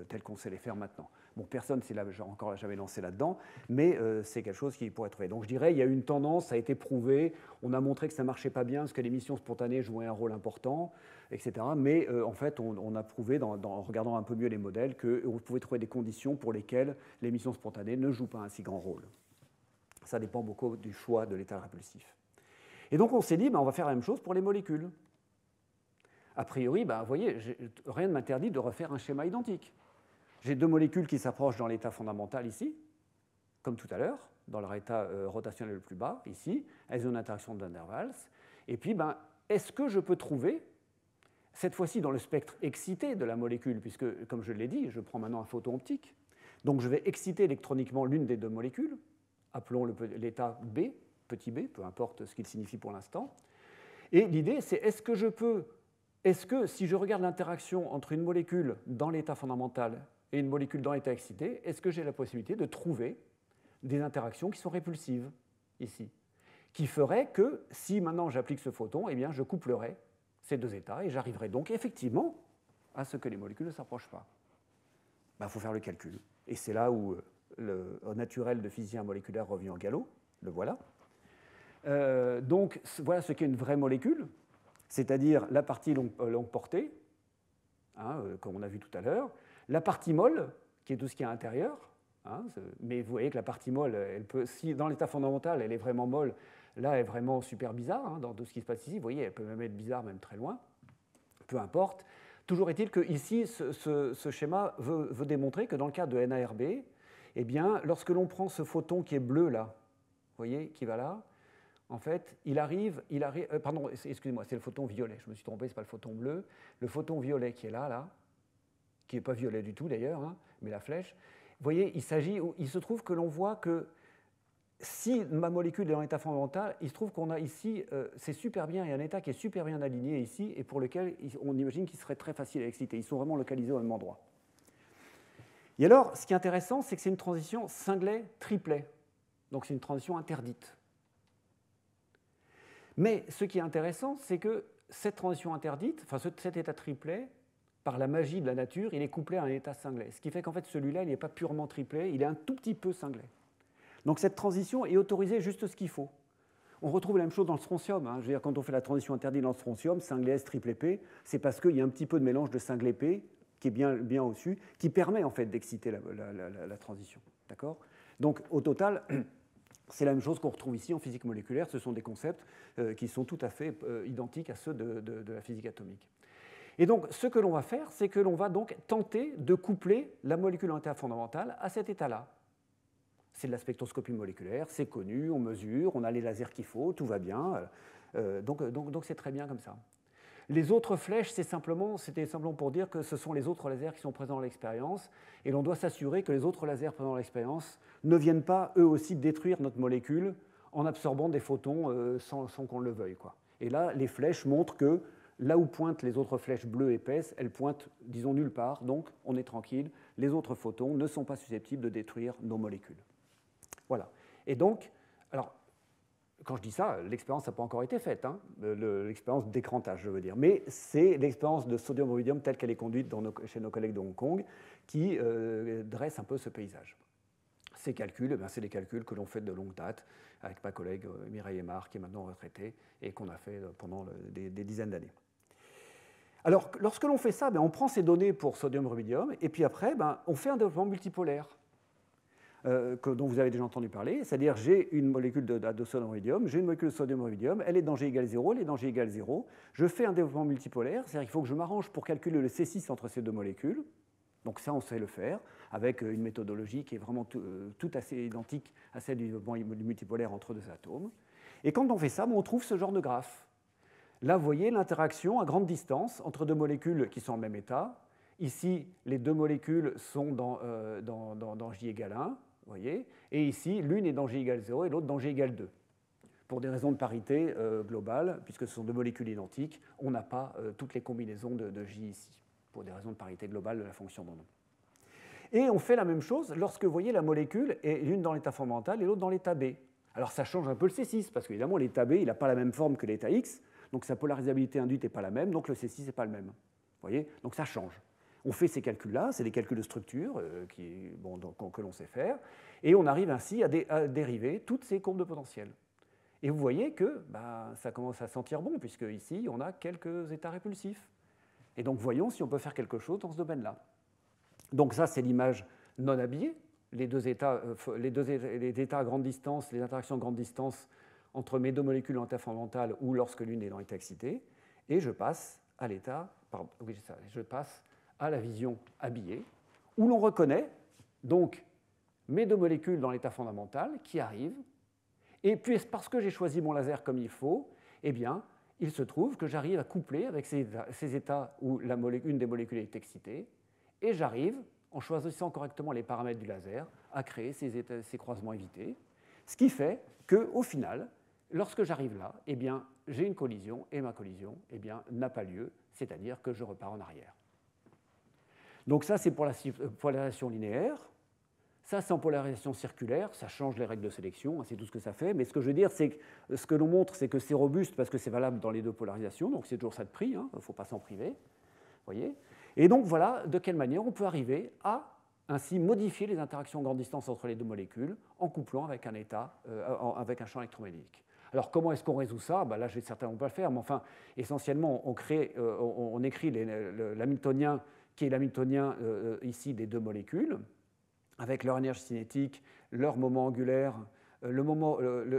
telles qu'on sait les faire maintenant. Bon, personne ne s'est encore jamais lancé là-dedans, mais c'est quelque chose qui pourrait être fait. Donc je dirais, il y a eu une tendance, ça a été prouvé, on a montré que ça ne marchait pas bien, parce que l'émission spontanée jouait un rôle important, etc. Mais en fait, on a prouvé, en regardant un peu mieux les modèles, qu'on pouvait trouver des conditions pour lesquelles l'émission spontanée ne joue pas un si grand rôle. Ça dépend beaucoup du choix de l'état répulsif. Et donc on s'est dit, on va faire la même chose pour les molécules. A priori, vous voyez, rien ne m'interdit de refaire un schéma identique. J'ai deux molécules qui s'approchent dans l'état fondamental ici, comme tout à l'heure, dans leur état rotationnel le plus bas, ici, elles ont une interaction de Van der Waals. Et puis, est-ce que je peux trouver, cette fois-ci dans le spectre excité de la molécule, puisque, comme je l'ai dit, je prends maintenant un photon optique, donc je vais exciter électroniquement l'une des deux molécules, appelons l'état B, petit b, peu importe ce qu'il signifie pour l'instant. Et l'idée, c'est est-ce que si je regarde l'interaction entre une molécule dans l'état fondamental et une molécule dans l'état excité, est-ce que j'ai la possibilité de trouver des interactions qui sont répulsives, ici, qui feraient que, si maintenant j'applique ce photon, eh bien, je couplerai ces deux états et j'arriverai donc effectivement à ce que les molécules ne s'approchent pas. Il faut faire le calcul. Et c'est là où le naturel de physicien moléculaire revient au galop, le voilà. Donc voilà ce qu'est une vraie molécule, c'est-à-dire la partie longue portée, comme on a vu tout à l'heure, la partie molle, qui est tout ce qui est à l'intérieur, mais vous voyez que la partie molle, si dans l'état fondamental elle est vraiment molle, là elle est vraiment super bizarre, dans tout ce qui se passe ici, vous voyez, elle peut même être bizarre, même très loin, peu importe. Toujours est-il que ici, ce schéma veut démontrer que dans le cas de NARB, eh bien, lorsque l'on prend ce photon qui est bleu là, vous voyez, qui va là, en fait, pardon, excusez-moi, c'est le photon violet, je me suis trompé, ce n'est pas le photon bleu, le photon violet qui est là, qui n'est pas violet du tout d'ailleurs, mais la flèche, vous voyez, il se trouve que l'on voit que si ma molécule est dans l'état fondamental, il se trouve qu'on a ici, c'est super bien, il y a un état qui est super bien aligné ici, et pour lequel on imagine qu'il serait très facile à exciter. Ils sont vraiment localisés au même endroit. Et alors, ce qui est intéressant, c'est que c'est une transition singlet-triplet. Donc c'est une transition interdite. Mais ce qui est intéressant, c'est que cette transition interdite, enfin cet état triplet, par la magie de la nature, il est couplé à un état singlet. Ce qui fait qu'en fait, celui-là, il n'est pas purement triplet, il est un tout petit peu singlet. Donc cette transition est autorisée juste ce qu'il faut. On retrouve la même chose dans le strontium. Je veux dire, quand on fait la transition interdite dans le strontium, singlet S, triplet P, c'est parce qu'il y a un petit peu de mélange de singlet P, qui est bien au-dessus, qui permet en fait d'exciter la transition. D'accord ? Donc au total, c'est la même chose qu'on retrouve ici en physique moléculaire. Ce sont des concepts qui sont tout à fait identiques à ceux de la physique atomique. Et donc ce que l'on va faire, c'est que l'on va donc tenter de coupler la molécule en état fondamental à cet état-là. C'est de la spectroscopie moléculaire, c'est connu, on mesure, on a les lasers qu'il faut, tout va bien. Donc c'est très bien comme ça. Les autres flèches, c'était simplement pour dire que ce sont les autres lasers qui sont présents dans l'expérience, et l'on doit s'assurer que les autres lasers présents dans l'expérience ne viennent pas, eux aussi, détruire notre molécule en absorbant des photons sans qu'on le veuille, quoi. Et là, les flèches montrent que là où pointent les autres flèches bleues épaisses, elles pointent, disons, nulle part, donc on est tranquille, les autres photons ne sont pas susceptibles de détruire nos molécules. Voilà. Et donc, alors, quand je dis ça, l'expérience n'a pas encore été faite, hein, l'expérience d'écrantage, je veux dire, mais c'est l'expérience de sodium-rubidium telle qu'elle est conduite chez nos collègues de Hong Kong qui dresse un peu ce paysage. Ces calculs, c'est des calculs que l'on fait de longue date avec ma collègue Mireille Aymar, qui est maintenant retraitée et qu'on a fait pendant des dizaines d'années. Alors, lorsque l'on fait ça, on prend ces données pour sodium-rubidium et puis après, on fait un développement multipolaire dont vous avez déjà entendu parler, c'est-à-dire j'ai une molécule de sodium-rubidium, j'ai une molécule de sodium-rubidium, elle est dans G égale 0, elle est dans G égale 0, je fais un développement multipolaire, c'est-à-dire qu'il faut que je m'arrange pour calculer le C6 entre ces deux molécules. Donc ça, on sait le faire avec une méthodologie qui est vraiment tout assez identique à celle du développement multipolaire entre deux atomes. Et quand on fait ça, on trouve ce genre de graphe. Là, vous voyez l'interaction à grande distance entre deux molécules qui sont en même état. Ici, les deux molécules sont dans J égale 1, vous voyez, et ici, l'une est dans J égale 0 et l'autre dans J égale 2. Pour des raisons de parité globale, puisque ce sont deux molécules identiques, on n'a pas toutes les combinaisons de J ici, pour des raisons de parité globale de la fonction d'onde. Et on fait la même chose lorsque vous voyez la molécule est l'une dans l'état fondamental et l'autre dans l'état B. Alors ça change un peu le C6, parce qu'évidemment l'état B il n'a pas la même forme que l'état X, donc sa polarisabilité induite n'est pas la même, donc le C6 n'est pas le même. Vous voyez, donc ça change. On fait ces calculs-là, c'est des calculs de structure que l'on sait faire, et on arrive ainsi à dériver toutes ces courbes de potentiel. Et vous voyez que ça commence à sentir bon, puisque ici on a quelques états répulsifs. Et donc voyons si on peut faire quelque chose dans ce domaine-là. Donc ça, c'est l'image non habillée, les états à grande distance, les interactions à grande distance entre mes deux molécules en état fondamental ou lorsque l'une est dans l'état excité, et je passe à la vision habillée, où l'on reconnaît donc mes deux molécules dans l'état fondamental qui arrivent, et puis parce que j'ai choisi mon laser comme il faut, eh bien, il se trouve que j'arrive à coupler avec ces états où une des molécules est excitée, et j'arrive, en choisissant correctement les paramètres du laser, à créer ces croisements évités, ce qui fait qu'au final, lorsque j'arrive là, eh bien, j'ai une collision, et ma collision n'a pas lieu, c'est-à-dire que je repars en arrière. Donc ça, c'est pour la polarisation linéaire. Ça, c'est en polarisation circulaire, ça change les règles de sélection, c'est tout ce que ça fait. Mais ce que je veux dire, c'est que ce que l'on montre, c'est que c'est robuste parce que c'est valable dans les deux polarisations, donc c'est toujours ça de prix, il ne faut pas s'en priver. Voyez. Et donc voilà de quelle manière on peut arriver à ainsi modifier les interactions à grande distance entre les deux molécules en couplant avec avec un champ électromagnétique. Alors comment est-ce qu'on résout ça? Là, je ne vais certainement pas le faire, mais enfin, essentiellement, on écrit l'hamiltonien qui est l'hamiltonien ici des deux molécules, avec leur énergie cinétique, leur moment angulaire,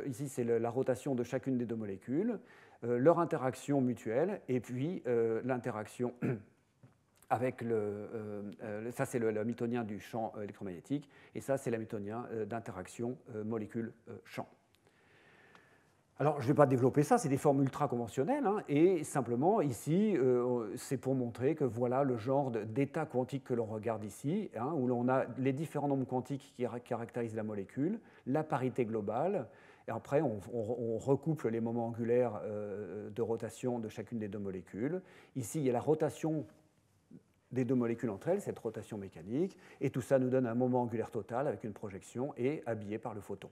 ici c'est la rotation de chacune des deux molécules, leur interaction mutuelle, et puis l'interaction avec ça c'est l'hamiltonien du champ électromagnétique, et ça c'est l'hamiltonien d'interaction molécule-champ. Alors, je ne vais pas développer ça, c'est des formes ultra conventionnelles, et simplement, ici, c'est pour montrer que voilà le genre d'état quantique que l'on regarde ici, où l'on a les différents nombres quantiques qui caractérisent la molécule, la parité globale, et après, on recouple les moments angulaires de rotation de chacune des deux molécules. Ici, il y a la rotation des deux molécules entre elles, cette rotation mécanique, et tout ça nous donne un moment angulaire total avec une projection et habillé par le photon.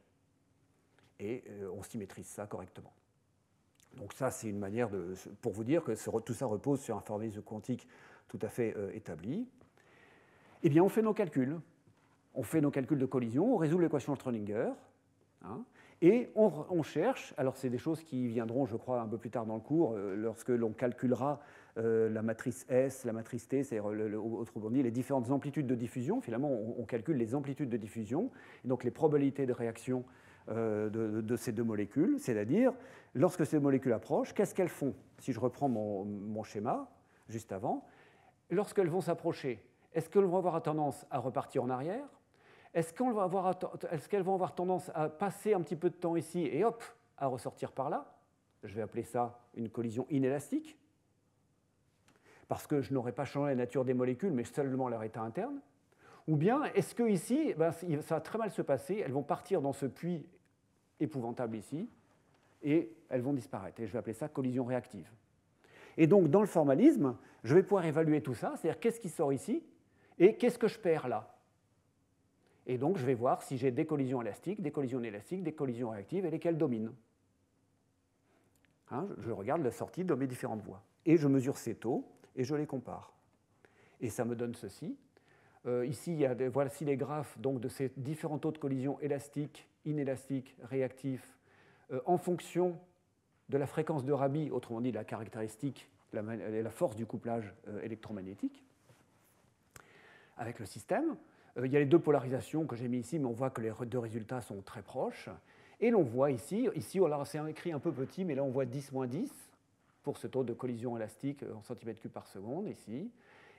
Et on symétrise ça correctement. Donc ça, c'est une manière pour vous dire que tout ça repose sur un formalisme quantique tout à fait établi. Eh bien, on fait nos calculs. On fait nos calculs de collision, on résout l'équation de Schrödinger, et on cherche, alors c'est des choses qui viendront, je crois, un peu plus tard dans le cours, lorsque l'on calculera la matrice S, la matrice T, c'est-à-dire, autrement dit, les différentes amplitudes de diffusion. Finalement, on calcule les amplitudes de diffusion, et donc les probabilités de réaction de ces deux molécules, c'est-à-dire, lorsque ces molécules approchent, qu'est-ce qu'elles font? Si je reprends mon schéma, juste avant, lorsqu'elles vont s'approcher, est-ce qu'elles vont avoir tendance à repartir en arrière? Est-ce qu'elles vont avoir tendance à passer un petit peu de temps ici et hop, à ressortir par là? Je vais appeler ça une collision inélastique, parce que je n'aurai pas changé la nature des molécules, mais seulement leur état interne. Ou bien, est-ce que ici, ça va très mal se passer, elles vont partir dans ce puits épouvantable ici, et elles vont disparaître. Et je vais appeler ça collision réactive. Et donc, dans le formalisme, je vais pouvoir évaluer tout ça, c'est-à-dire qu'est-ce qui sort ici, et qu'est-ce que je perds là. Et donc, je vais voir si j'ai des collisions élastiques, des collisions inélastiques, des collisions réactives, et lesquelles dominent. Hein, je regarde la sortie de mes différentes voies. Et je mesure ces taux et je les compare. Et ça me donne ceci. Ici, voici les graphes donc, de ces différents taux de collision élastiques, inélastiques, réactifs, en fonction de la fréquence de Rabi, autrement dit la caractéristique, la force du couplage électromagnétique avec le système. Il y a les deux polarisations que j'ai mis ici, mais on voit que les deux résultats sont très proches. Et l'on voit ici alors c'est écrit un peu petit, mais là on voit 10-10 pour ce taux de collision élastique en centimètres cubes par seconde, ici.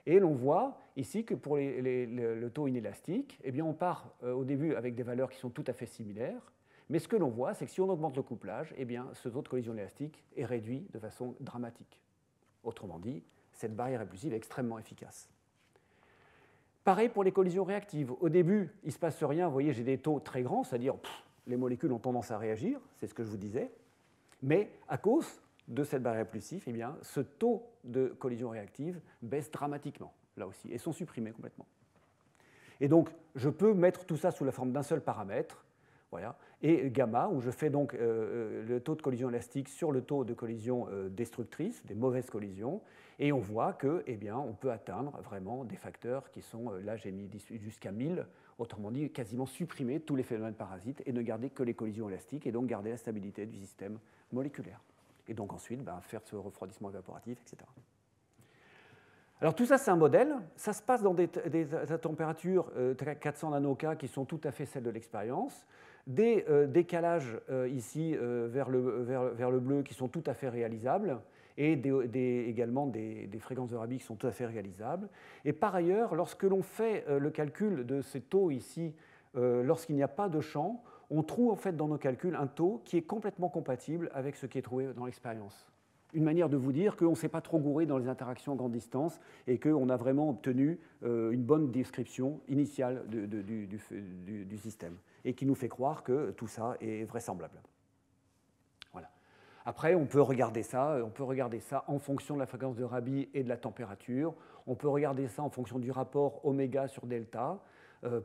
Et l'on voit ici que pour le taux inélastique, eh bien on part au début avec des valeurs qui sont tout à fait similaires, mais ce que l'on voit, c'est que si on augmente le couplage, eh bien ce taux de collision élastique est réduit de façon dramatique. Autrement dit, cette barrière répulsive est extrêmement efficace. Pareil pour les collisions réactives. Au début, il ne se passe rien. Vous voyez, j'ai des taux très grands, c'est-à-dire les molécules ont tendance à réagir, c'est ce que je vous disais. Mais à cause de cette barrière répulsive, eh bien, ce taux de collision réactive baisse dramatiquement, là aussi, et sont supprimés complètement. Et donc, je peux mettre tout ça sous la forme d'un seul paramètre, voilà, et gamma, où je fais donc le taux de collision élastique sur le taux de collision destructrice, des mauvaises collisions, et on voit que, eh bien, on peut atteindre vraiment des facteurs qui sont, là j'ai mis jusqu'à 1000, autrement dit, quasiment supprimer tous les phénomènes parasites et ne garder que les collisions élastiques, et donc garder la stabilité du système moléculaire. Et donc ensuite, faire ce refroidissement évaporatif, etc. Alors tout ça, c'est un modèle. Ça se passe dans des températures 400 nanoK qui sont tout à fait celles de l'expérience. Des décalages ici vers le bleu qui sont tout à fait réalisables et également des fréquences de Rabi qui sont tout à fait réalisables. Et par ailleurs, lorsque l'on fait le calcul de ces taux ici, lorsqu'il n'y a pas de champ, on trouve en fait dans nos calculs un taux qui est complètement compatible avec ce qui est trouvé dans l'expérience. Une manière de vous dire qu'on ne s'est pas trop gouré dans les interactions à grande distance et qu'on a vraiment obtenu une bonne description initiale du système et qui nous fait croire que tout ça est vraisemblable. Voilà. Après, on peut regarder ça en fonction de la fréquence de Rabi et de la température. On peut regarder ça en fonction du rapport oméga sur delta,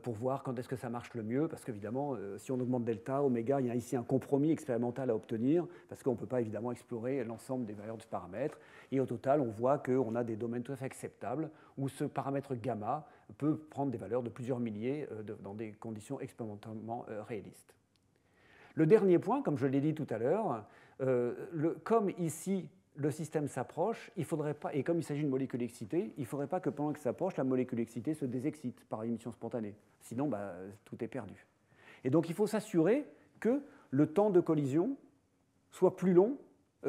pour voir quand est-ce que ça marche le mieux, parce qu'évidemment, si on augmente delta, oméga, il y a ici un compromis expérimental à obtenir, parce qu'on ne peut pas évidemment explorer l'ensemble des valeurs de ce paramètre, et au total, on voit qu'on a des domaines tout à fait acceptables, où ce paramètre gamma peut prendre des valeurs de plusieurs milliers dans des conditions expérimentalement réalistes. Le dernier point, comme je l'ai dit tout à l'heure, comme ici, le système s'approche, il faudrait pas, et comme il s'agit d'une molécule excitée, il ne faudrait pas que pendant qu'elle s'approche, la molécule excitée se désexcite par émission spontanée. Sinon, tout est perdu. Et donc, il faut s'assurer que le temps de collision soit plus long,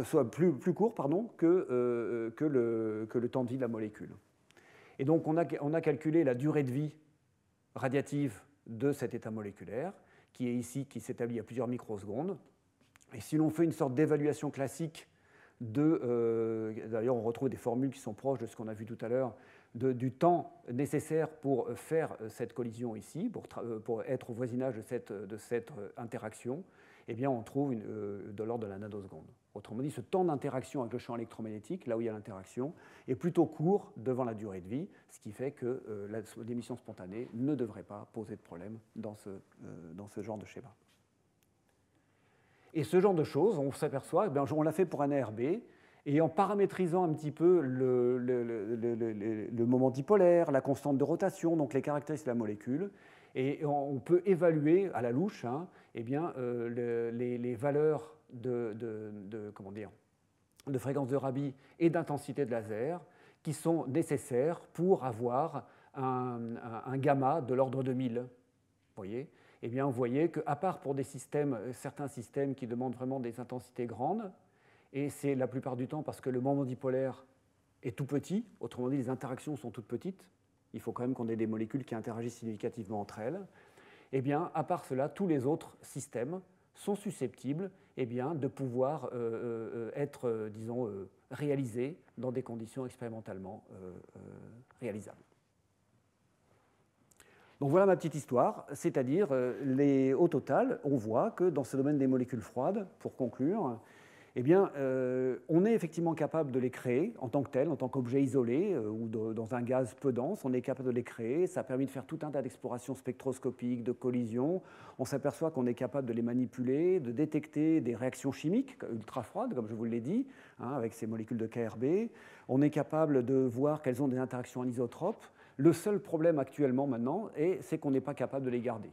soit plus court que le temps de vie de la molécule. Et donc, on a calculé la durée de vie radiative de cet état moléculaire, qui est ici, qui s'établit à plusieurs microsecondes. Et si l'on fait une sorte d'évaluation classique d'ailleurs, on retrouve des formules qui sont proches de ce qu'on a vu tout à l'heure, du temps nécessaire pour faire cette collision ici, pour être au voisinage de cette interaction, eh bien, on trouve de l'ordre de la nanoseconde. Autrement dit, ce temps d'interaction avec le champ électromagnétique, là où il y a l'interaction, est plutôt court devant la durée de vie, ce qui fait que l'émission spontanée ne devrait pas poser de problème dans ce genre de schéma. Et ce genre de choses, on s'aperçoit, on l'a fait pour un ARB, et en paramétrisant un petit peu le moment dipolaire, la constante de rotation, donc les caractéristiques de la molécule, et on peut évaluer à la louche les valeurs de fréquence de Rabi et d'intensité de laser qui sont nécessaires pour avoir un gamma de l'ordre de 1000. Vous voyez ? Eh bien, vous voyez qu'à part pour certains systèmes qui demandent vraiment des intensités grandes, et c'est la plupart du temps parce que le moment dipolaire est tout petit, autrement dit, les interactions sont toutes petites, il faut quand même qu'on ait des molécules qui interagissent significativement entre elles, eh bien, à part cela, tous les autres systèmes sont susceptibles de pouvoir être, réalisés dans des conditions expérimentalement réalisables. Donc voilà ma petite histoire, c'est-à-dire au total, on voit que dans ce domaine des molécules froides, pour conclure, eh bien, on est effectivement capable de les créer en tant que tels, en tant qu'objets isolés ou dans un gaz peu dense. On est capable de les créer. Ça a permis de faire tout un tas d'explorations spectroscopiques, de collisions. On s'aperçoit qu'on est capable de les manipuler, de détecter des réactions chimiques ultra froides, comme je vous l'ai dit, hein, avec ces molécules de KRB. On est capable de voir qu'elles ont des interactions anisotropes. Le seul problème actuellement maintenant, c'est qu'on n'est pas capable de les garder.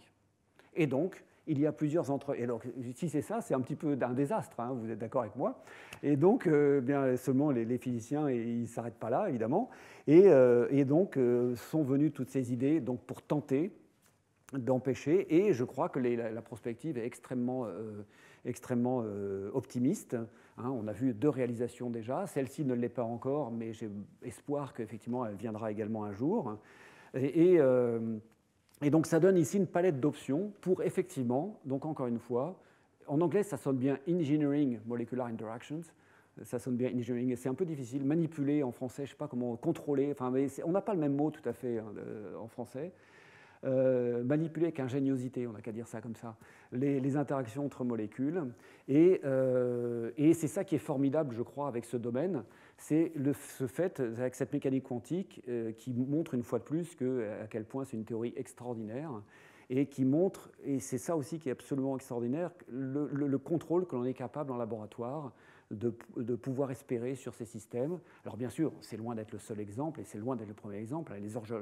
Et donc, il y a plusieurs entre... Et alors, si c'est ça, c'est un petit peu un désastre, hein, vous êtes d'accord avec moi. Et donc, bien, seulement les physiciens, ils ne s'arrêtent pas là, évidemment. Et donc, sont venues toutes ces idées donc, pour tenter d'empêcher. Et je crois que la prospective est extrêmement optimiste. Hein, on a vu 2 réalisations déjà. Celle-ci ne l'est pas encore, mais j'ai espoir qu'effectivement, elle viendra également un jour. Et donc, ça donne ici une palette d'options pour effectivement, donc encore une fois, en anglais, ça sonne bien Engineering Molecular Interactions. Ça sonne bien Engineering, et c'est un peu difficile. Manipuler en français, je ne sais pas comment contrôler. Enfin, mais on n'a pas le même mot tout à fait hein, en français. Manipuler avec ingéniosité, on n'a qu'à dire ça comme ça, les interactions entre molécules. Et c'est ça qui est formidable, je crois, avec ce domaine, c'est ce fait, avec cette mécanique quantique, qui montre une fois de plus à quel point c'est une théorie extraordinaire, et qui montre, et c'est ça aussi qui est absolument extraordinaire, le contrôle que l'on est capable en laboratoire de pouvoir espérer sur ces systèmes. Alors bien sûr, c'est loin d'être le seul exemple, et c'est loin d'être le premier exemple.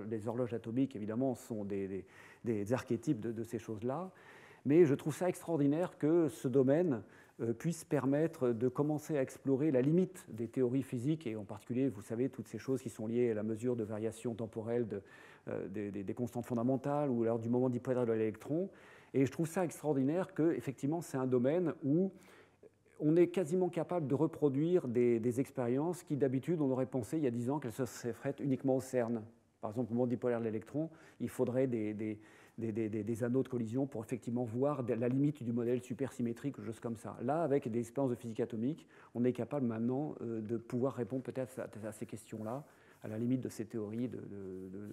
Les horloges atomiques, évidemment, sont des archétypes de ces choses-là. Mais je trouve ça extraordinaire que ce domaine puisse permettre de commencer à explorer la limite des théories physiques, et en particulier, vous savez, toutes ces choses qui sont liées à la mesure de variation temporelle des constantes fondamentales ou alors du moment dipolaire de l'électron. Et je trouve ça extraordinaire qu'effectivement, c'est un domaine où on est quasiment capable de reproduire des expériences qui, d'habitude, on aurait pensé il y a 10 ans qu'elles se seraient faites uniquement au CERN. Par exemple, au moment dipolaire de l'électron, il faudrait des anneaux de collision pour effectivement voir la limite du modèle supersymétrique ou choses comme ça. Là, avec des expériences de physique atomique, on est capable maintenant de pouvoir répondre peut-être à ces questions-là, à la limite de ces théories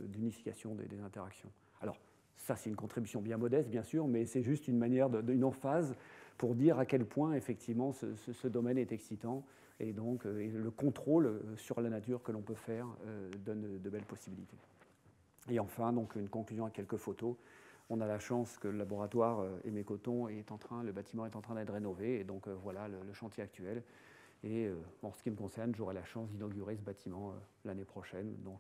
d'unification des interactions. Alors, ça, c'est une contribution bien modeste, bien sûr, mais c'est juste une manière, une emphase pour dire à quel point, effectivement, ce domaine est excitant, et donc le contrôle sur la nature que l'on peut faire donne de belles possibilités. Et enfin, donc, une conclusion à quelques photos. On a la chance que le laboratoire Aimé-Cotton le bâtiment est en train d'être rénové, et donc voilà le chantier actuel. Et en ce qui me concerne, j'aurai la chance d'inaugurer ce bâtiment l'année prochaine. Donc